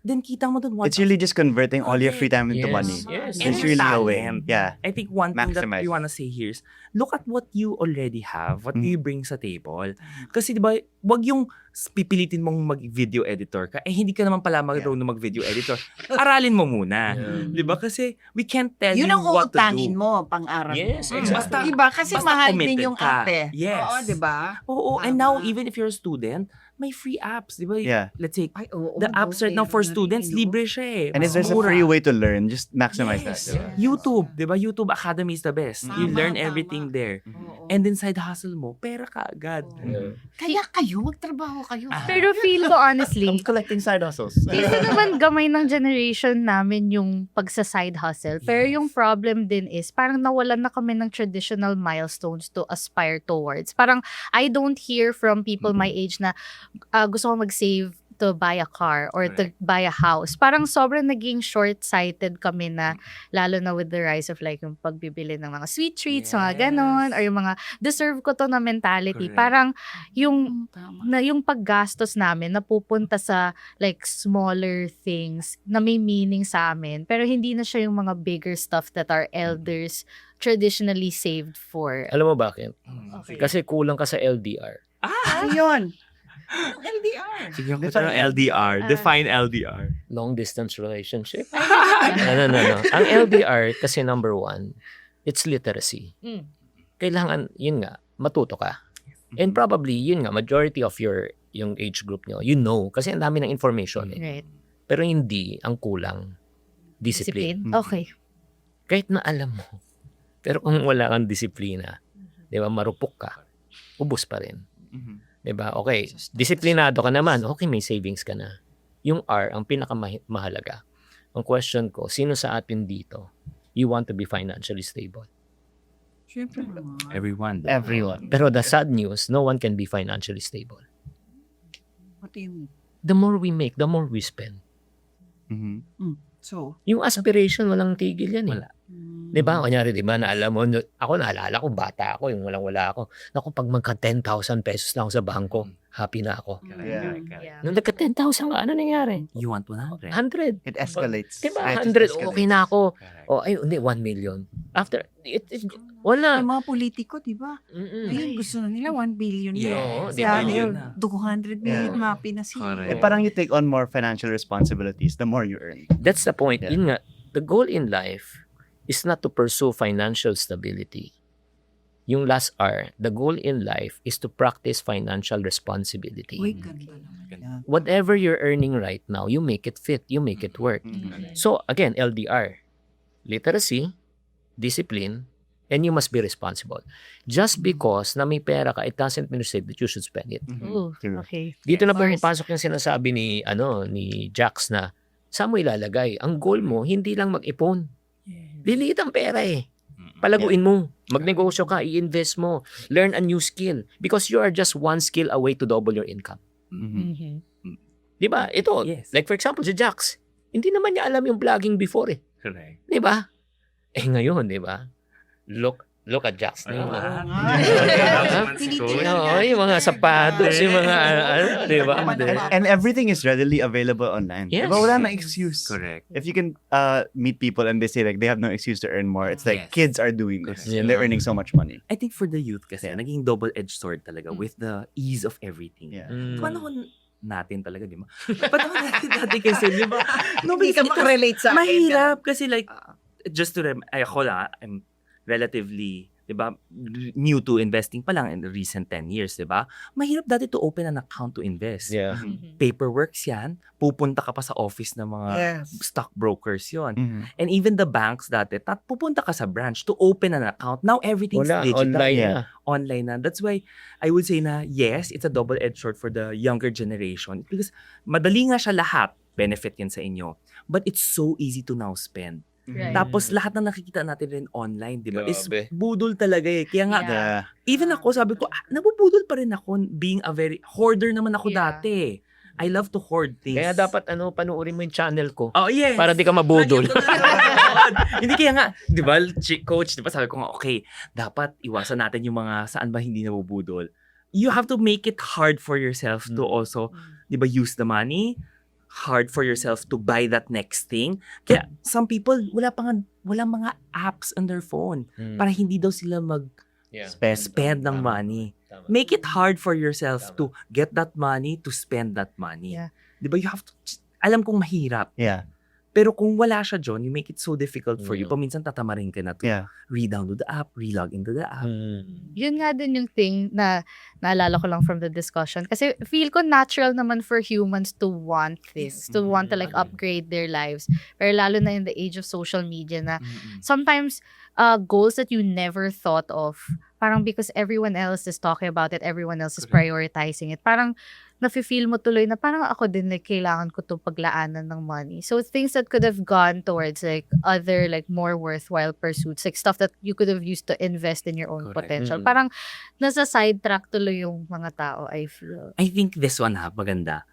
Then kita mo dun. It's really just converting all your free time into money. Yes. It's And really a way. talent. Yeah. I think one thing that Maximize. we wanna say here is, look at what you already have. What do you bring sa table? Kasi diba, wag yung pipilitin mong mag-video editor ka. Hindi ka naman pala marunong mag-video editor. Aralin mo muna. Diba? Kasi we can't tell Yun you ang what to uutangin do. mo, pang-aral Yes, mo. exactly. Diba? Kasi Basta mahal din committed yung ka. arte. Yes. Oo, diba? Oo. And Tama. now, even if you're a student, may free apps. Diba? Yeah. Let's say, Ay, oo. the apps right now for students, libre siya eh. And if there's a Mura. free way to learn, just maximize that. Yes. Diba? YouTube, di ba? YouTube Academy is the best. You Tama, learn tama. everything there. Oo. And then side hustle mo, pera ka agad. Kaya kayo, magtrabaho kayo. Pero feel ko honestly, I'm collecting side hustles. kasi naman gamay ng generation namin yung pagsa-side hustle. Pero yung problem din is, parang nawalan na kami ng traditional milestones to aspire towards. Parang, I don't hear from people my age na gusto ko mag-save to buy a car or to Correct. buy a house. Parang sobrang naging short-sighted kami na, lalo na with the rise of like yung pagbibili ng mga sweet treats, mga ganon, or yung mga deserve ko to na mentality. Correct. Parang yung Tama. yung paggastos namin napupunta sa like smaller things na may meaning sa amin, pero hindi na siya yung mga bigger stuff that our elders traditionally saved for. Alam mo bakit? Okay. Kasi kulang ka sa LDR. Ayun. LDR. Sige ako ng LDR. Define LDR. Long distance relationship. No. Ang LDR kasi number one, it's literacy. Mm. Kailangan, yun nga, matuto ka. And probably, yun nga, majority of yung age group nyo, you know, kasi ang dami ng information. Right. Pero hindi, ang kulang, discipline. Mhm. Okay. Kahit na alam mo, pero kung wala kang disiplina, di ba, marupok ka, ubos pa rin. Di ba? Okay, disiplinado ka naman, okay, may savings ka na. Yung R, ang pinakamahalaga. Ang question ko, sino sa atin dito, you want to be financially stable? Siyempre naman. Everyone. Everyone. Pero the sad news, no one can be financially stable. What do you mean? The more we make, the more we spend. So, Yung aspiration, walang tigil yan eh. Wala. Di ba? Kanyari, di ba, naalam mo, ako naalala ko, bata ako, yung walang-wala ako. Naku, pag magka 10,000 pesos na ako sa bangko, happy na ako. Yeah. Yeah. Nung nagka 10,000 ka, ano nangyari? You want 100. 100. It escalates. Di ba? It 100, escalates. okay na ako. Correct. O, ay, hindi, 1 million. After, ay, wala. mga politiko, di ba? Mm-mm. Ayun, gusto na nila 1 billion. Yeah. Oo, Sa di ba? ano yun, Yun na. 200 million, Yeah. mga Pinas. Correct. Eh, parang you take on more financial responsibilities the more you earn. That's the point. Yeah. Yun nga, the goal in life is not to pursue financial stability. Yung last R, the goal in life is to practice financial responsibility. Uy, ganda naman. Yeah. Whatever you're earning right now, you make it fit, you make it work. So again, LDR, literacy, discipline, and you must be responsible. Just because na may pera ka, it doesn't mean that you should spend it. Ooh, True. okay. Dito na Of course. pumapasok yung sinasabi ni Jax na saan mo ilalagay? Ang goal mo, hindi lang mag-ipon. Liliit ang pera eh. Palaguin mo. Magnegosyo ka, i-invest mo. Learn a new skill. Because you are just one skill away to double your income. Mhm. Di ba? Ito, Yes. like for example, si Jax, hindi naman niya alam yung vlogging before eh. Correct. Di ba? Eh ngayon, di ba? Look at Jax. Di ba? Tinitingnan Oo, yung mga sapatos, yung mga di ba? And everything is readily available online. Yes. Diba? Wala na excuse. Correct. If you can meet people and they say like they have no excuse to earn more, it's like Yes. kids are doing this Correct. and they're earning so much money. I think for the youth kasi, Yeah. naging double-edged sword talaga with the ease of everything. Yeah. Mm. Panahon natin talaga, di ba? Panahon natin dati kasi, di ba? No, Hindi ka because makarelate sa akin. mahirap kasi like, just to ako lang, I'm relatively, di ba, new to investing pa lang in the recent 10 years, di ba? Mahirap dati to open an account to invest. Yeah. Mhm. Paperworks yan, pupunta ka pa sa office ng mga Yes. stockbrokers yon. Mhm. And even the banks dati, pupunta ka sa branch to open an account. Now everything's Wala, digital. online Yeah. na. Online na. That's why I would say na yes, it's a double-edged sword for the younger generation because madali nga siya lahat. Benefit yan sa inyo. But it's so easy to now spend. Right. Tapos lahat na nakikita natin rin online, di ba? Is Grabe. budol talaga eh. Kaya nga, Yeah. even ako, sabi ko, nabubudol pa rin ako being a very, hoarder naman ako Yeah. dati. I love to hoard things. Kaya dapat panuorin mo yung channel ko Oh, yes. para di ka mabudol. Lagi ako nanonood. Hindi kaya nga, di ba, coach, di ba sabi ko nga, okay, dapat iwasan natin yung mga saan ba hindi nabubudol. You have to make it hard for yourself to also, di ba, use the money, hard for yourself to buy that next thing. Kaya some people, wala mga apps on their phone para hindi daw sila Yeah. spend ng money. Tama. Make it hard for yourself to get that money, to spend that money. Yeah. Di ba, you have to, alam kong mahirap. Yeah. Pero kung wala siya, John, you make it so difficult for you. Yeah. Paminsan tatamarin ka na to Yeah. re-download the app, re-log into the app. Yun nga din yung thing na naalala ko lang from the discussion. Kasi feel ko natural naman for humans to want this, to want to like upgrade their lives. Pero lalo na in the age of social media na sometimes goals that you never thought of, parang because everyone else is talking about it, everyone else is prioritizing it, parang nafe-feel mo tuloy na parang ako din like kailangan ko to paglaanan ng money. So things that could have gone towards like other like more worthwhile pursuits, like stuff that you could have used to invest in your own Correct. potential. Mm-mm. Parang nasa sidetrack tuloy yung mga tao, I feel. I think this one maganda.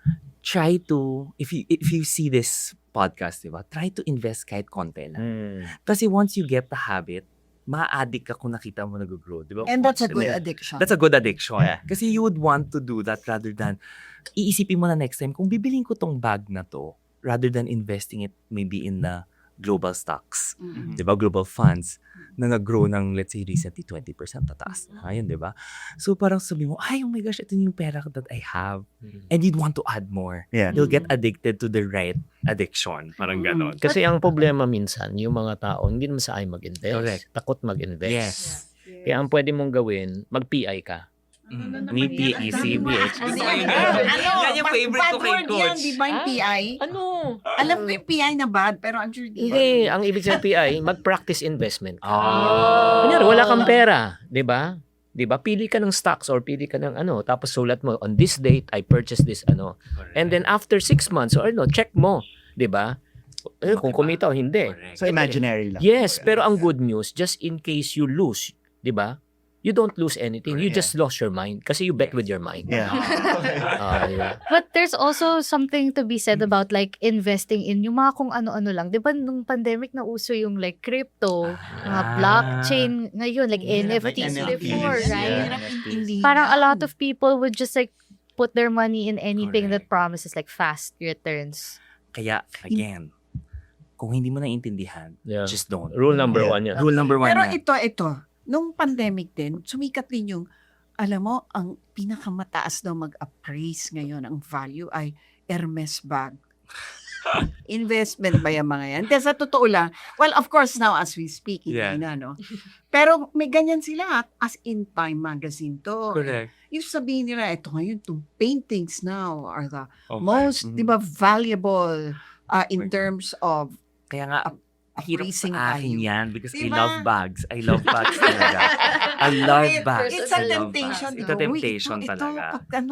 try to, if you see this podcast, diba, try to invest kahit konti lang. Kasi once you get the habit, ma-addict ka kung nakita mo nag-grow, di ba? And that's a good Yeah. addiction. That's a good addiction. Yeah. Kasi you would want to do that rather than iisipin mo na next time, kung bibiling ko tong bag na to, rather than investing it maybe in the global stocks, Mm. di ba? Global funds na nag-grow ng, let's say, recently 20% tataas na. Ayun, di ba? So parang sabi mo, ay, oh my gosh, ito yung pera that I have. And you'd want to add more. Yeah. You'll get addicted to the right addiction. Parang ganon. Kasi ang problema minsan, yung mga tao, hindi naman sa ay mag-invest. Correct. Takot mag-invest. Yes. Kaya ang pwede mong gawin, mag-PI ka. Ni PEC, BH. Yan yung favorite ko kay Yan, Coach. di ba yung PI? Ano? Alam ko yung PI na bad, pero I'm sure di ba? Hindi, ang ibig sabihin PI, mag-practice investment. Oh. Kunyari, wala kang pera, 'di ba? 'Di ba? Pili ka ng stocks or pili ka ng ano, tapos sulat mo on this date I purchased this ano. And then after 6 months or check mo, 'di ba? Kung kumita o hindi. So imaginary lang. Yes, pero ang good news, just in case you lose, 'di ba? You don't lose anything. You just lost your mind kasi you bet with your mind. Yeah. Yeah. But there's also something to be said about like investing in yung mga kung ano-ano lang. Di ba nung pandemic na uso yung like crypto, mga blockchain ngayon, like NFTs NFTs, before, yeah. right? Hindi Parang a yan. lot of people would just like put their money in anything that promises like fast returns. Kaya, again, kung hindi mo naiintindihan, Yeah. just don't. Rule number Yeah. 1 yan. Rule number 1 Pero na. ito, nung pandemic din, sumikat din yung, alam mo, ang pinakamataas daw mag-appraise ngayon, ang value ay Hermes bag. Investment ba yung mga yan? Hindi, sa totoo lang, well, of course, now as we speak, hindi Yeah. na, no? Pero may ganyan sila, as in Time Magazine to. Correct. Yung sabihin nila, ito ngayon, itong paintings now are the Okay. most, Mhm. di ba, valuable in terms of Kaya nga, hirap appraising sa akin value. yan because I Diba? love bags. I love bags talaga. I love bags. It's a I love temptation. bags. It's a though. Uy, temptation ito, talaga. Pag,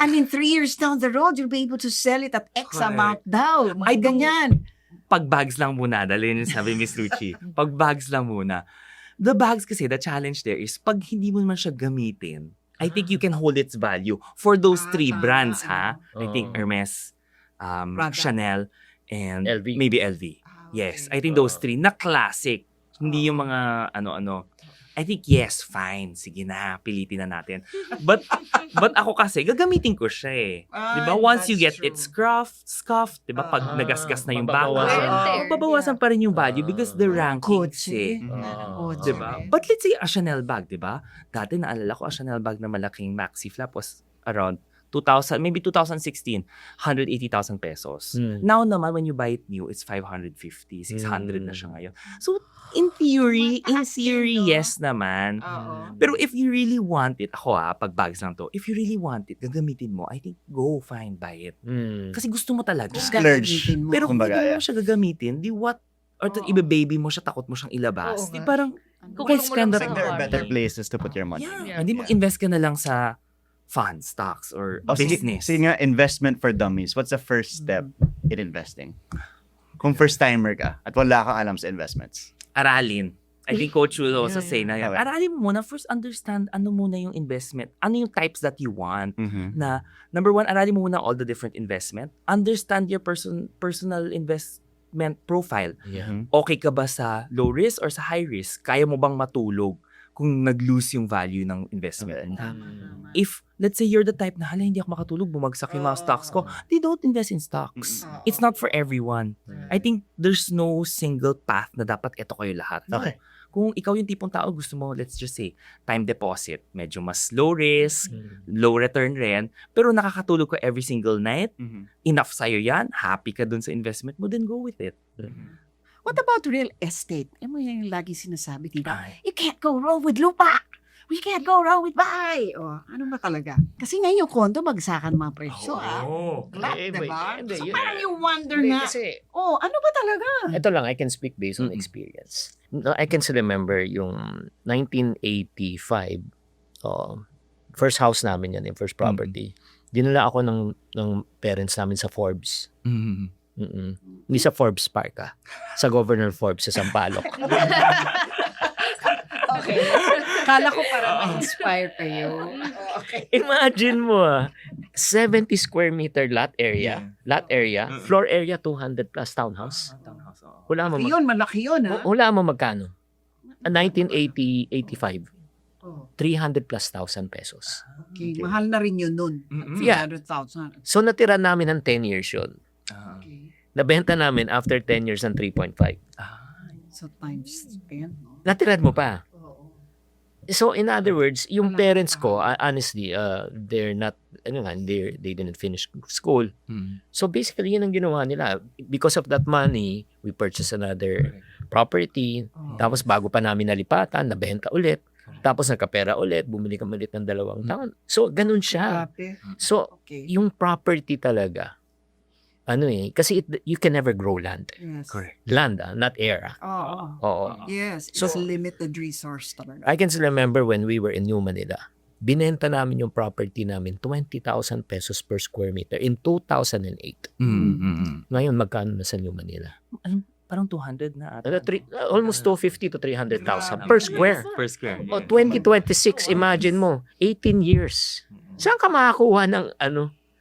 I mean, 3 years down the road, you'll be able to sell it at X Correct. amount daw. I Ay, don't- ganyan. Pag bags lang muna, dali yung sabi Miss Lucci. Pag bags lang muna. The bags kasi, the challenge there is, pag hindi mo naman siya gamitin, I think you can hold its value. For those 3 tama. brands, ha? I think Oo. Hermes, Prada. Chanel, and LV. maybe LV. Yes, I think those 3 na classic. Hindi yung mga ano-ano. I think yes, fine. Sige na, pilitin na natin. But ako kasi gagamitin ko siya eh. 'Di ba? Once you get it scuffed, 'di ba? Pag nagasgas na yung bag, Mababawasan. babawasan pa rin yung value because the rankings eh. Ah. Kotse. Diba? But let's say a Chanel bag, diba? Dati naalala ko, a Chanel bag na malaking maxi flap was around 2,000, maybe 2016, 180,000 pesos. Now naman, when you buy it new, it's 550, 600 na siya ngayon. So, in theory, yes naman. Oo. Pero if you really want it, ako pag bags lang to, if you really want it, gagamitin mo, I think, go fine, buy it. Kasi gusto mo talaga. Splurge. Gagamitin mo. Pero kung Kumbaga, hindi mo siya gagamitin, di what? Or ibe-baby mo siya, takot mo siyang ilabas. Oo Di nga. parang, Kukulong mo spend lang that- sa There are better apartment. places to put your money. yeah, hindi mag-invest ka na lang sa funds, stocks, or business. Sige nga, investment for dummies. What's the first step in investing? Kung first timer ka at wala kang alam sa investments. Aralin. I think Coach will also say na yan. Okay. Aralin mo muna, first understand ano muna yung investment. Ano yung types that you want. Mhm. Na, number 1, aralin mo muna all the different investment. Understand your personal investment profile. Yeah. Okay ka ba sa low risk or sa high risk? Kaya mo bang matulog kung nag-lose yung value ng investment? If, let's say, you're the type na, hala, hindi ako makatulog, bumagsak yung mga stocks ko, they don't invest in stocks. It's not for everyone. I think there's no single path na dapat ito kayo lahat. No. Okay. Kung ikaw yung tipong tao, gusto mo, let's just say, time deposit, medyo mas low risk, low return rin, pero nakakatulog ko every single night, Mhm. enough sa'yo yan, happy ka dun sa investment mo, then go with it. What about real estate? Ano yung lagi sinasabi, diba? Ay. You can't go wrong with lupa. We can't go wrong with bahay. O, ano ba talaga? Kasi ngayon yung kondo, bagsakan mga presyo, Flat, Eh, diba? hindi, So yun- parang you wonder Hindi, nga, kasi ano ba talaga? ito lang, I can speak based on experience. I can still remember yung 1985, first house namin yan, yung first property. Dinala ako ng parents namin sa Forbes. Hindi sa Forbes Park sa Governor Forbes sa Sampaloc. Okay. Akala ko para ma-inspire kayo. Okay. Imagine mo 70 square meter lot area, floor area 200 plus townhouse. Townhouse, oo. Wala mo Yun, malaki yun, ha? wala mo magkano? 1980, 85. Oh, 300 plus thousand pesos. okay. Mahal na rin yun nun. Mm-mm. Yeah. 300,000. So natira namin ng 10 years yun. Ah. Okay. Nabenta namin after 10 years ng 3.5. So times 10, no? Natira mo pa. Oo. So in other words, yung Wala parents pa. ko, honestly, they're not, they didn't finish school. Mm. So basically, yun ang ginawa nila. Because of that money, we purchased another property. Oh. Tapos bago pa namin nalipatan, nabenta ulit. Tapos nagkapera ulit, bumili kami ulit ng 2 taon. So ganun siya. Dati. So Okay. yung property talaga, kasi you can never grow land. Yes. Correct. Land, not air. Oo. Oo. Yes. So- It's limited resource talaga. I can still remember when we were in New Manila, binenta namin yung property namin 20,000 pesos per square meter in 2008. Mm-mm. Ngayon, magkano na sa New Manila? Parang 200 na ata. Almost 250 to 300,000 per square. Per square. O 2026, imagine mo, 18 years. Saan ka makakuha ng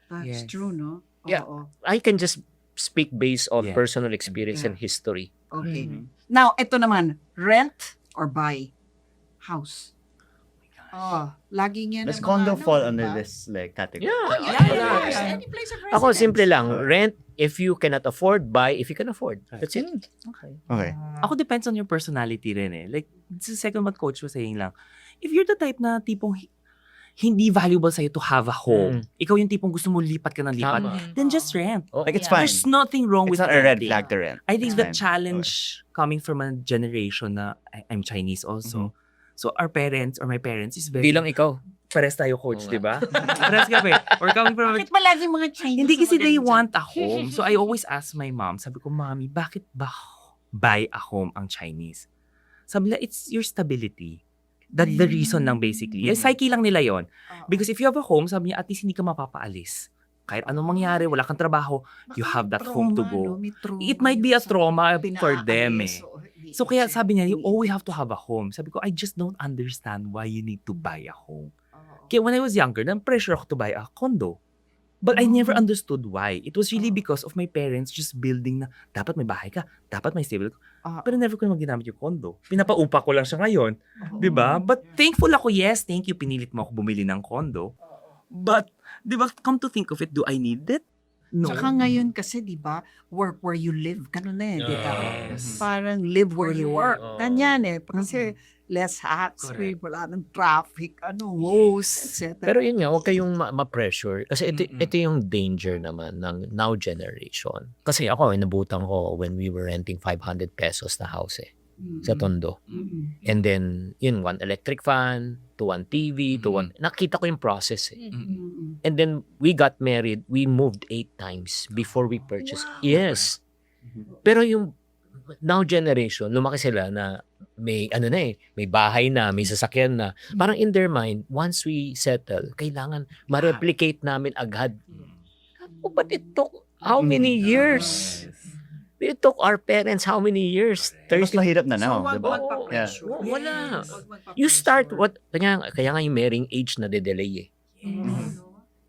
That's Yes. true, no? Yeah. Oo. I can just speak based on Yeah. personal experience Yeah. and history. Okay. Mhm. Now, ito naman, rent or buy? House. Oh, laging yan. Does ang mga condo ano, fall diba? under this like category? Yeah. Yes. Yeah. Any place of Ako, residence. simple lang. Rent if you cannot afford, buy if you can afford. That's it. Okay. Okay. Ako depends on your personality rin eh. Like, the second what coach was saying lang, if you're the type na tipong hindi valuable sa'yo to have a home, ikaw yung tipong gusto mo lipat ka ng lipat, Tama. then just rent. Oh, Like it's Yeah. fine. There's nothing wrong It's with not a red renting. flag to rent. I think It's the fine. challenge coming from a generation na I'm Chinese also. So our parents or my parents is very bilang ikaw. pares tayo coach, Oo di ba? Pares kami. Or coming from a Bakit ba lagi mga Chinese? hindi kasi ang they magaling want a home. So I always ask my mom, sabi ko, Mommy, bakit ba buy a home ang Chinese? Sabi nila, it's your stability. That's the reason lang basically. Mhm. Psyche lang nila yon. dyan? Because if you have a home, sabi niya, at least hindi ka mapapaalis. Kahit anong mangyari, wala kang trabaho, Baka you have may that home to trauma, go. no? May trauma It might be yun a sa trauma for pinaalis them eh. o hindi So kaya kasi- sabi niya, you always have to have a home. Sabi ko, I just don't understand why you need to buy a home. Oo. Kaya when I was younger, pressure ako to buy a condo. But I never understood why. It was really because of my parents just building na, dapat may bahay ka, dapat may stable. Ah. Pero never ko naman ginamit yung condo. Pinapaupa ko lang siya ngayon. Oo. Di ba? But thankful ako, yes, thank you, pinilit mo ako bumili ng condo. But, di ba, come to think of it, do I need it? No. Tsaka ngayon kasi, di ba, work where you live. Ganun na di ba? Yes. Parang live where you work. Oo. Ganyan eh. Kasi less hassle, wala ng traffic, hose, etc. Pero yun nga, huwag kayong ma-pressure. Kasi Mm-mm. ito yung danger naman ng now generation. Kasi ako, inabutan ko when we were renting 500 pesos na house sa Tondo. And then, yun, 1 electric fan, to 1 TV, to 1... Nakita ko yung process And then, we got married. We moved 8 times before we purchased. Yes. Pero yung now generation, lumaki sila na may may bahay na, may sasakyan na. Parang in their mind, once we settle, kailangan ma-replicate namin agad. Oh, but it took how many years? It took our parents how many years? Mas 30. mahirap na now, wag di ba? magpa-pressure. Yeah. Wala. Yes, wag magpa-pressure. You start kaya nga yung marrying age na de-delay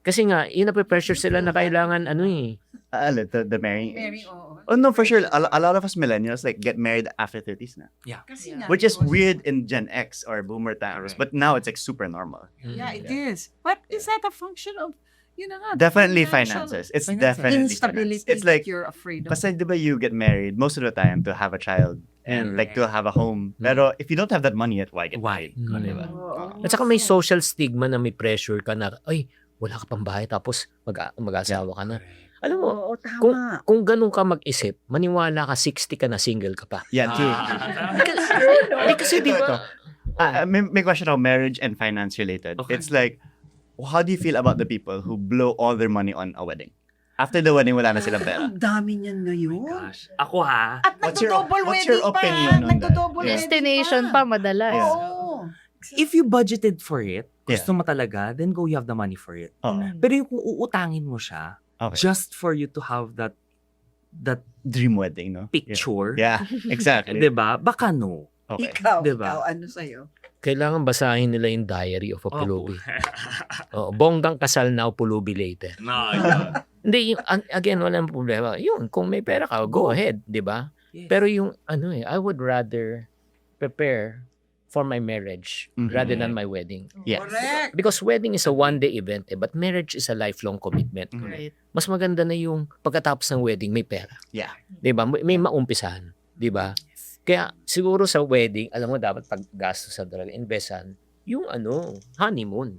Kasi nga, pressure sila na kailangan The marrying Mary, age. oo. Oh no, for sure. A lot of us millennials like get married after 30s na. Kasi nga, Which is because- weird in Gen X or Boomer times, but now it's like super normal. Yeah, it is. But is that a function of, yun na nga, Definitely financial finances. It's Finances. definitely instability finance. It's like, that you're afraid of? basta di ba you get married most of the time to have a child and like to have a home. Pero if you don't have that money yet, why get Why? married? Mm. Di ba? Oo. At saka may social stigma na may pressure ka na, ay, wala ka pang bahay tapos mag-asawa ka na. Alam mo, Oo, tama. kung ganun ka mag-isip, maniwala ka 60 ka na single ka pa. Yeah, true. Kasi di ba, May question ako, marriage and finance related. Okay. It's like, how do you feel about the people who blow all their money on a wedding? After the wedding, wala na silang pera. Ang dami niyan ngayon. Gosh. Ako ha, At What's your- nagdo-double what's wedding your opinion pa. on that? Nagdo-double Yeah. wedding Destination pa madalas. Yeah. Oo. if you budgeted for it, Yeah. gusto mo talaga, then go, you have the money for it. Oh, Pero yung kung uutangin mo siya, okay. just for you to have that Dream wedding, no? picture, Yeah, exactly. 'di ba? Baka no. Okay. Ikaw, Diba? ano sa'yo? Kailangan basahin nila yung Diary of a Pulubi. Oh, bonggang kasal now, pulubi later. No, Hindi, again, walang problema. Yun, kung may pera ka, go ahead, di ba? Yes. Pero yung, I would rather prepare for my marriage rather than my wedding. Yes. Correct. Because wedding is a one-day event, but marriage is a lifelong commitment. Mhm. Right. Mas maganda na yung pagkatapos ng wedding, may pera. Yeah. Di ba? May maumpisahan. Di ba? Kaya siguro sa wedding, alam mo, dapat paggastos sa talaga, investan yung honeymoon.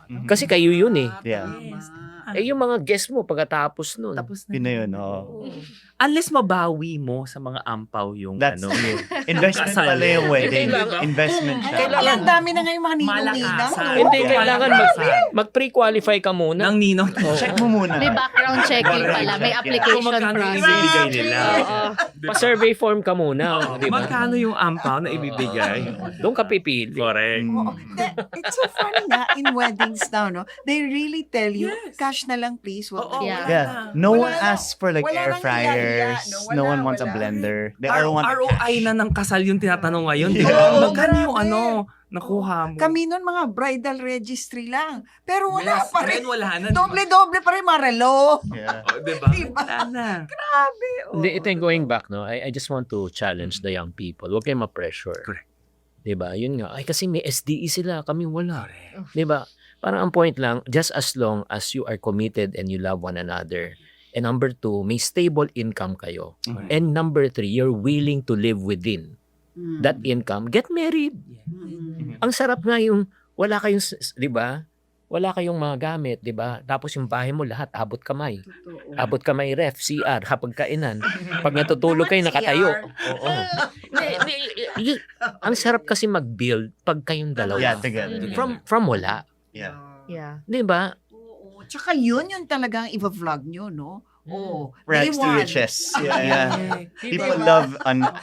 Mhm. Kasi kayo yun eh. Yeah. Yes. Yung mga guest mo pagkatapos nun. Tapos na. Yun na yun, oo. Unless mabawi mo sa mga ampaw yung That's ano. true. Investment Kasal. pala yung wedding. Kailangan- Investment siya. Ay, ang dami na ngayon mga ninong-ninang. Malakasan. no? Hindi, Yeah. kailangan mag-pre-qualify ka muna. Ng ninong. Check mo muna. May background checking pala. May Yeah. application Kung magkano yung process. ibibigay nila. Oo. Pa-survey form ka muna. Di ba? Magkano yung ampaw na ibibigay? Doon ka pipili. Correct. Oo. It's so funny nga in weddings now, no? They really tell you, Yes. cash na lang please. Wag Oo, na- Yeah. Yeah. No Wala one na- asks for like wala air nang fryers. iya-iya, No wala, one wants a wala. blender. They all want ROI na ng kasal yung tinatanong ngayon, di ba? Oo, Magkano yung grabe. nakuha mo? Kami nun mga bridal registry lang. Pero wala Yes, pa ngayon rin. wala na. di ba? Doble-doble pa rin mga relo. Yeah. Oh, di ba? Diba? Wala na. Grabe. Hindi, ito yung going back, no? I just want to challenge the young people. Huwag kayong ma-pressure. Correct. Diba? Yun nga. Ay, kasi may SDE sila. Kami wala. Diba? Parang ang point lang, just as long as you are committed and you love one another. And number 2, may stable income kayo. Mhm. And number 3, you're willing to live within Mm. that income. Get married. Mm. Ang sarap nga yung wala kayong, di ba? Wala kayong mga gamit, di ba? Tapos yung bahay mo lahat, abot kamay. Totoo. Abot kamay ref, CR, hapagkainan. Pag natutulog kayo, nakatayo. Oo. Ang sarap kasi mag-build pag kayong dalawa. Yeah, together. From wala. Yeah. Yeah. Di ba? Oo. Tsaka yun talagang i-vlog nyo, no? Oo. Rags to Day one. riches. Yeah, yeah. People love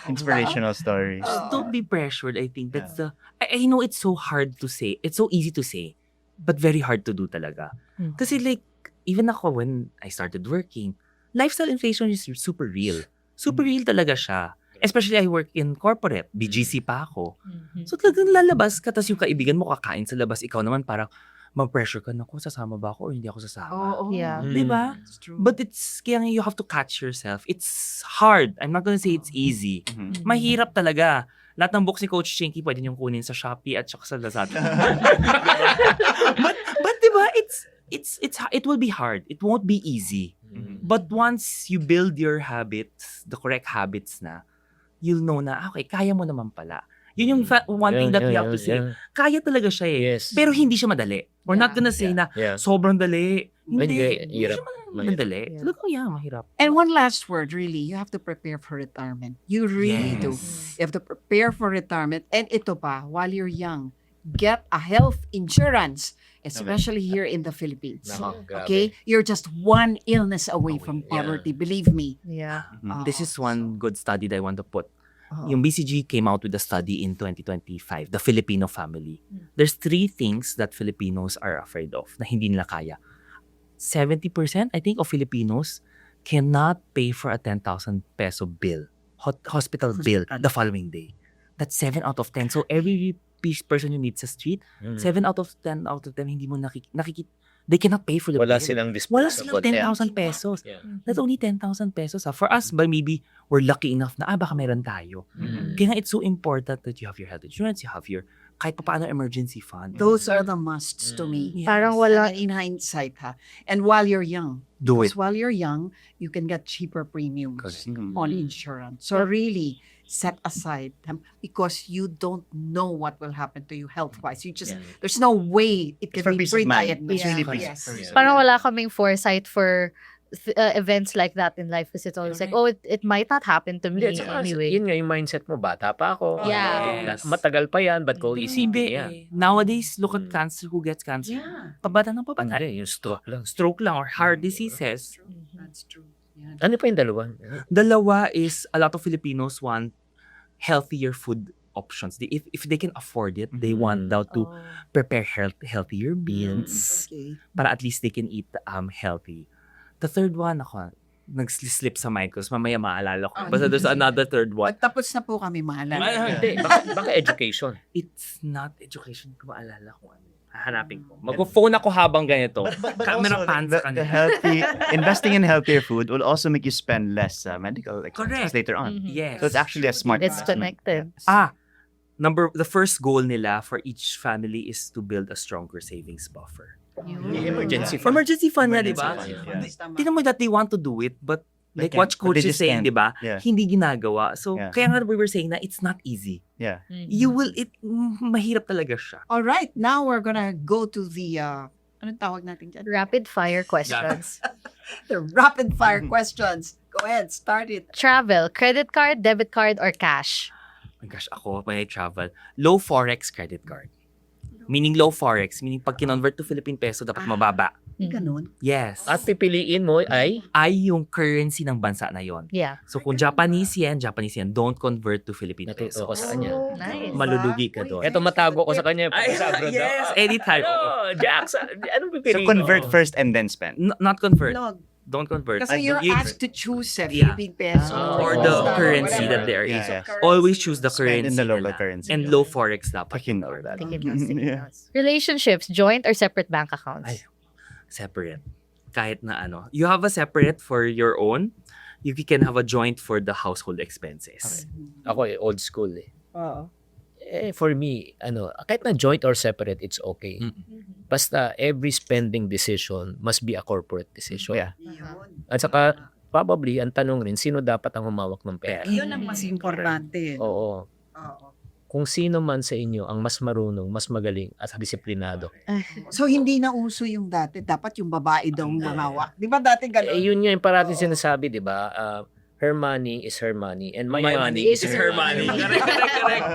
inspirational stories. Oo. Don't be pressured, I think. That's I know it's so hard to say. It's so easy to say. But very hard to do talaga. Hmm. Kasi like, even ako when I started working, lifestyle inflation is super real. Super real talaga siya. Especially I work in corporate. BGC pa ako. Mhm. So talagang lalabas ka, tapos yung kaibigan mo kakain sa labas, ikaw naman parang mag-pressure ka, naku, sasama ba ako or hindi ako sasama? Oo. Yeah. Di ba? It's true. But it's, kaya you have to catch yourself. It's hard. I'm not gonna say it's easy. Mhm. Mahirap talaga. Lahat ng books ni Coach Chinky pwede niyong kunin sa Shopee at saka sa Lazada. but diba, it will be hard. It won't be easy. Mhm. But once you build your habits, the correct habits na, you'll know na, okay, kaya mo naman pala. Yun yung one thing that we have to say. Kaya talaga siya eh. Yes. Pero hindi siya madali. We're not gonna say na, Yeah. sobrang dali. Hindi, Hindi hirap. siya madali. Yeah. Talagang mahirap. And one last word, really, you have to prepare for retirement. You really do. Yes. You have to prepare for retirement. And ito pa, while you're young, get a health insurance, especially here in the Philippines. Nako, grabe. Okay? You're just one illness away from Yeah. poverty, believe me. Yeah. Oo. This is one good study that I want to put. Oo. Yung BCG came out with a study in 2025, the Filipino family. There's 3 things that Filipinos are afraid of na hindi nila kaya. 70%, I think, of Filipinos cannot pay for a 10,000 peso bill, hospital bill, the following day. That's 7 out of 10. So every person you meet sa street, 7 out of 10 hindi mo nakikita. They cannot pay for the Wala bill. silang Wala disposable. silang 10,000 pesos. Yeah. That's only 10,000 pesos. For us, but maybe we're lucky enough na, baka meron tayo. Mhm. Kaya nga, it's so important that you have your health insurance, you have your, kahit pa paano, emergency fund. Those are the musts to me. Yes. Parang wala. In hindsight, ha? And while you're young, Do it. because while you're young, you can get cheaper premiums Mhm. on insurance. So really, set aside them because you don't know what will happen to you health-wise. There's no way it It's can for be peace of mind. pre-diagnosed. It's really Yeah. peace of mind. Parang wala kaming foresight for events like that in life because it's always like, oh, it might not happen to me Hindi, at saka, anyway. yun nga yung mindset mo, bata pa ako. Yeah. Yes. Matagal pa yan, ba't ko Isibe, isipin yan? nowadays, look at cancer, who gets cancer. Yeah, Pabata ng pabata. Hindi, yung stroke lang. Stroke lang or heart diseases. that's true. Yeah. Ano pa yung dalawa? Dalawa is, a lot of Filipinos want healthier food options. If they can afford it, they want daw to Oh. prepare healthier meals Okay. para at least they can eat healthy. The third one, ako, nag-slip sa mind ko. So, mamaya maalala ko. Oh, Basta there's another third one. Pagtapos na po kami, mahalala. Hindi, baka education. It's not education. Ko maalala kung ano. Hahanapin ko. Mag-phone ako habang ganito. Camera also, pan the, sa the kanila. healthy investing in healthier food will also make you spend less medical expenses Correct. later on. Mhm. Yes. So it's actually a smart It's investment. connected. The first goal nila for each family is to build a stronger savings buffer. Emergency fund. Emergency fund nga, di ba? Emergency fund, yeah. Tingnan mo that they want to do it, but They like can't. what But coach they is just saying, can't. di ba? Yeah. Hindi ginagawa. So, Yeah. kaya nga we were saying na it's not easy. Yeah. Mahirap talaga siya. All right, now we're gonna go to the, anong tawag natin dyan? Rapid fire questions. The rapid fire questions. Go ahead, start it. Travel, credit card, debit card, or cash? Oh my gosh, ako, may travel. Low Forex credit card. Meaning low Forex. Meaning pag kinonvert to Philippine peso, dapat mababa. Ganun. Yes. At pipiliin mo ay Ay yung currency ng bansa na yon. Yeah. So kung Japanese yen, don't convert to Philippine natuto peso. ko sa kanya. Nice. Malulugi ka doon. Eto matago ko sa kanya. Ay, Sa abroad yes, ako. anytime. Oh, Jax, anong So pipiliin convert mo? first and then spend. Not convert. No, Don't convert. kasi you're You- asked to choose Yeah. Philippine peso. Or the currency whatever. that they are Yeah, using. yeah. Always choose the Spend in currency. the local nila. currency. And low Forex dapat. You know that. Take it notes, take it Yeah. notes. Relationships, joint or separate bank accounts? Ay. Separate. Kahit na ano. You have a separate for your own. You can have a joint for the household expenses. Ako old school eh. Oo. For me, kahit na joint or separate, it's okay. Basta every spending decision must be a corporate decision. Yeah. Yun. At saka, probably, ang tanong rin, sino dapat ang humawak ng pera? Yun ang mas importante. Oo. Oo. Kung sino man sa inyo ang mas marunong, mas magaling at disiplinado. So, hindi na uso yung dati. Dapat yung babae daw ang mamawak. Di ba dati ganun? Yun yung parating sinasabi, di ba? Her money is her money and my, money is her money. Correct.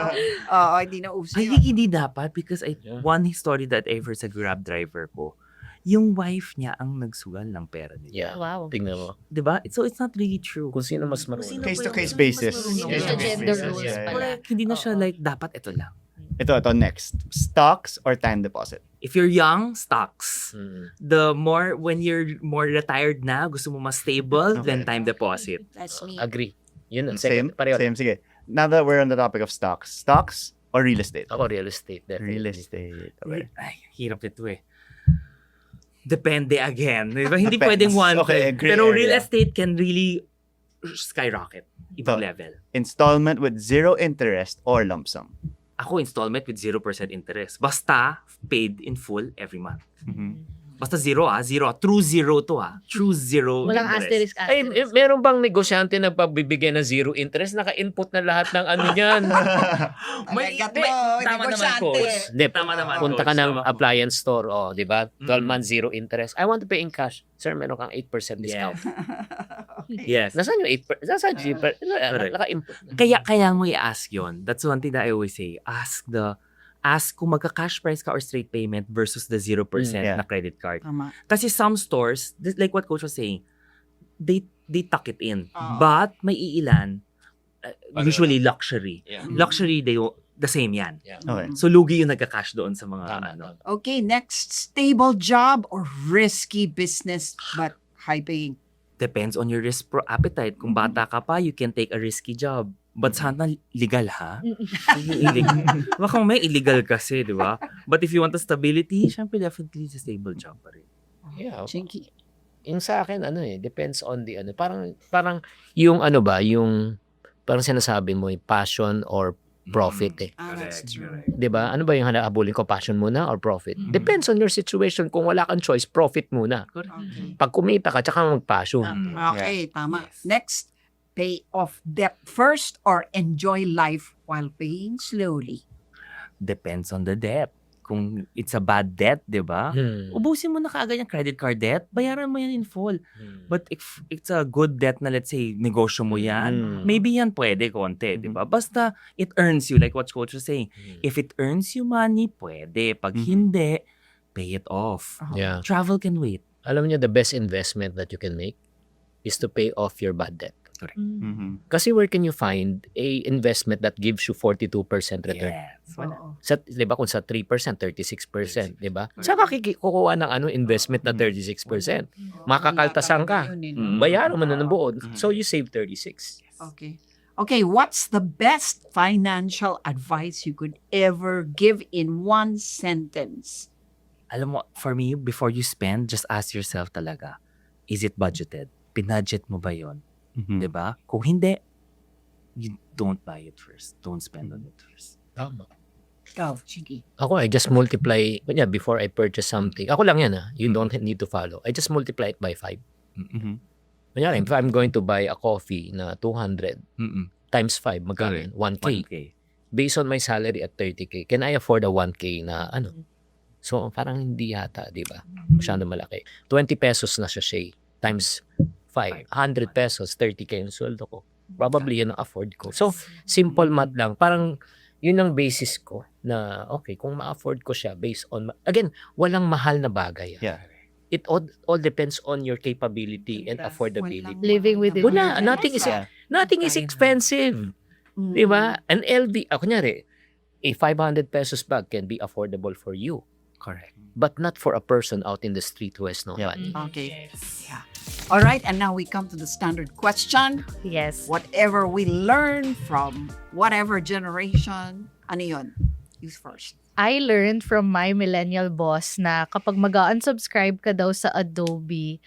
Oo, hindi na uso I yun. think hindi dapat because Yeah. one story that I heard sa Grab driver ko, yung wife niya ang nagsugal ng pera niya. Yeah. Wow. Tingnan mo. Diba? So it's not really true. Kung sino mas marunong. Case-to-case basis. Hindi Case-to-case siya gender basis, rules yeah, yeah. pala. Correct. Hindi na siya like, dapat ito lang. Ito, next. Stocks or time deposit? If you're young, stocks. Mm. When you're more retired na, gusto mo mas stable, then Okay. time deposit. That's me. Agree. Yun ang Same? second. Pareho. Same, sige. Now that we're on the topic of stocks or real estate? Ako real estate. Definitely. Real estate. Okay. Ay, hirap ito eh. Depende again. Diba? Hindi Depends. pwedeng one. Okay, gray Pero real area. estate can really skyrocket. Ibang So, level. Installment with zero interest or lump sum? Ako, installment with 0% interest. Basta, paid in full every month. Mhm. Basta zero. True zero to True zero Walang interest. asterisk, Ay, meron bang negosyante na pagbibigay ng zero interest? Naka-input na lahat ng ano niyan. May gato, Tama naman, coach. Hindi, Tama naman, punta ka coach. ng Tama. appliance store, di ba? 12 Mm. months, zero interest. I want to pay in cash. Sir, meron kang 8% discount. Yes. Nasaan yung 8%? Nasaan yung 8%? Correct. Naka-input na. Kaya mo i-ask yon. That's one thing that I always say. Ask kung magka-cash price ka or straight payment versus the 0% Yeah. na credit card. Tama. Kasi some stores, like what Coach was saying, they tuck it in. Oo. But may iilan, usually luxury. Yeah. Luxury, the same yan. Okay. So lugi yung nagka-cash doon sa mga Tama. Okay, next. Stable job or risky business but high paying? Depends on your risk appetite. Kung bata ka pa, you can take a risky job. But sana legal, ha? Illegal. Baka may illegal kasi, di ba? But if you want the stability, syempre definitely it's a stable job pa rin. Yeah. Chinky. Yung sa akin, depends on the Parang yung parang sinasabi mo, passion or profit eh. That's true. 'Di ba? Ano ba yung hanahabulin ko, passion muna or profit? Depends on your situation. Kung wala kang choice, profit muna. Okay. Pag kumita ka, tsaka mag-passion. Okay, tama. Next, pay off debt first or enjoy life while paying slowly? Depends on the debt. Kung it's a bad debt, di ba? Ubusin mo na kaagad yung credit card debt, bayaran mo yan in full. But if it's a good debt na let's say, negosyo mo yan, maybe yan pwede konti, di ba? Basta it earns you, like what Coach was saying. If it earns you money, pwede. Pag hindi, pay it off. Yeah. Travel can wait. Alam niyo, the best investment that you can make is to pay off your bad debt. Kasi where can you find a investment that gives you 42% return? Yes. Oo. Sa, 'di ba kung sa 3%, 36%, 'di ba? Saka kukuha ng investment na 36%. Makakaltasan ka. Yun, Bayaran mo na ng buo. So you save 36. Okay. Okay, what's the best financial advice you could ever give in one sentence? Alam mo, for me, before you spend, just ask yourself talaga, is it budgeted? Pinudget mo ba yun? Mhm. 'Di ba? Kung hindi, you don't buy it first. Don't spend on it first. Tama. Ikaw, Chiki. Ako, I just multiply, before I purchase something. Ako lang yan You don't need to follow. I just multiply it by 5. Mhm. Kunyari, if I'm going to buy a coffee na 200 Mm-mm. times 5, magkano yun? 1K. 1K. Based on my salary at 30K, can I afford a 1K na So, parang hindi yata, di ba? Masyado malaki. 20 pesos na siya, Shay, times 5. 100 pesos, 30K yung sweldo ko. Probably yun ang afford ko. So, simple math lang. Parang, yun ang basis ko na, okay, kung ma-afford ko siya based on, again, walang mahal na bagay. Yeah. It all depends on your capability and affordability. Living within Wala, nothing is Yeah. nothing is expensive. Di ba? An LV, kunyari, a 500 pesos bag can be affordable for you, Correct. but not for a person out in the street who has no Yeah. money. Okay. Yeah. All right, and now we come to the standard question. Yes. Whatever we learn from whatever generation, ano yun? Use first. I learned from my millennial boss na kapag mag-unsubscribe ka daw sa Adobe,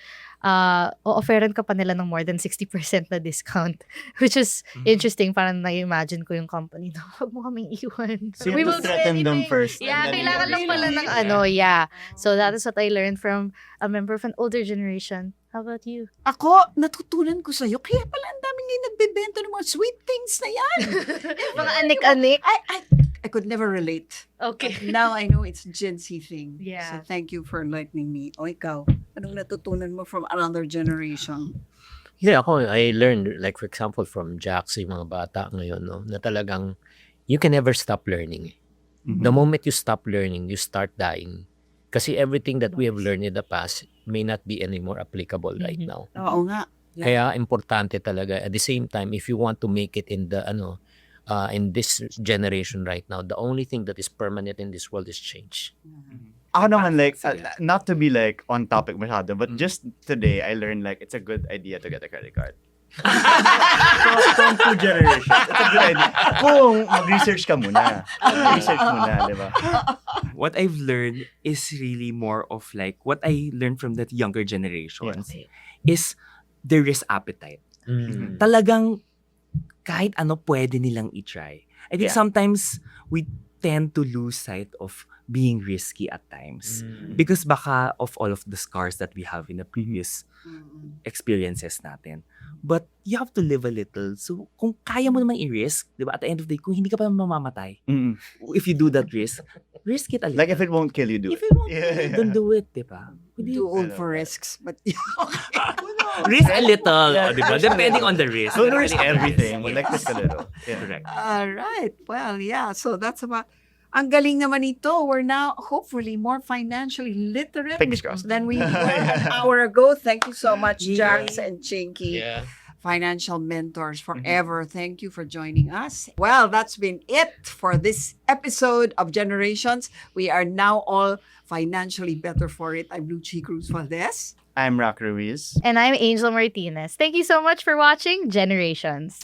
o-offeran ka pa nila ng more than 60% na discount. Which is interesting. Parang na-imagine ko yung company na huwag mo kaming iwan. So you We have will to do threaten them anything. first. Yeah, and then kailangan you lang pala ng So that is what I learned from a member of an older generation. How about you? Ako, natutunan ko sa'yo, kaya pala ang daming ngayon nagbebenta ng mga sweet things na yan. Mga anik-anik. I could never relate. Okay. Now I know it's Gen Z thing. Yeah. So thank you for enlightening me. O ikaw, anong natutunan mo from another generation? Yeah, ako, I learned, like for example, from Jax, yung mga bata ngayon, na talagang, you can never stop learning. Mhm. The moment you stop learning, you start dying. Kasi everything that we have learned in the past may not be anymore applicable right now. Oo nga. Kaya importante talaga, at the same time, if you want to make it in the, in this generation right now, the only thing that is permanent in this world is change. Ako naman, like, not to be like on topic masyado, but just today, I learned like it's a good idea to get a credit card. From two generations, it's a good idea. Kung mag-research ka muna. Mag-research muna, di ba? What I've learned is really more of like, what I learned from that younger generations is their risk appetite. Talagang kahit ano pwede nilang i-try. I think Yeah. sometimes we tend to lose sight of being risky at times because baka of all of the scars that we have in the previous experiences natin. But you have to live a little. So kung kaya mo naman i-risk, di ba, at the end of the day, kung hindi ka pa mamamatay, Mm-mm. if you do that risk it a little. Like if it won't kill you, do If it. it won't, Yeah. don't do it, di ba? Hindi- Too old for risks. But Risk a little, Yeah, di ba? risk a Depending little. on the risk. Don't risk Depending on the everything. risk. We like this a little. Yeah. Correct. all right. Well, yeah. So that's about. Ang galing naman ito. We're now hopefully more financially literate Fingers crossed. than we were an hour ago. Thank you so much, Jax and Chinky. Yeah. Financial mentors forever. Thank you for joining us. Well, that's been it for this episode of Generations. We are now all financially better for it. I'm Lucy Cruz Valdez. I'm Rock Ruiz. And I'm Angel Martinez. Thank you so much for watching Generations.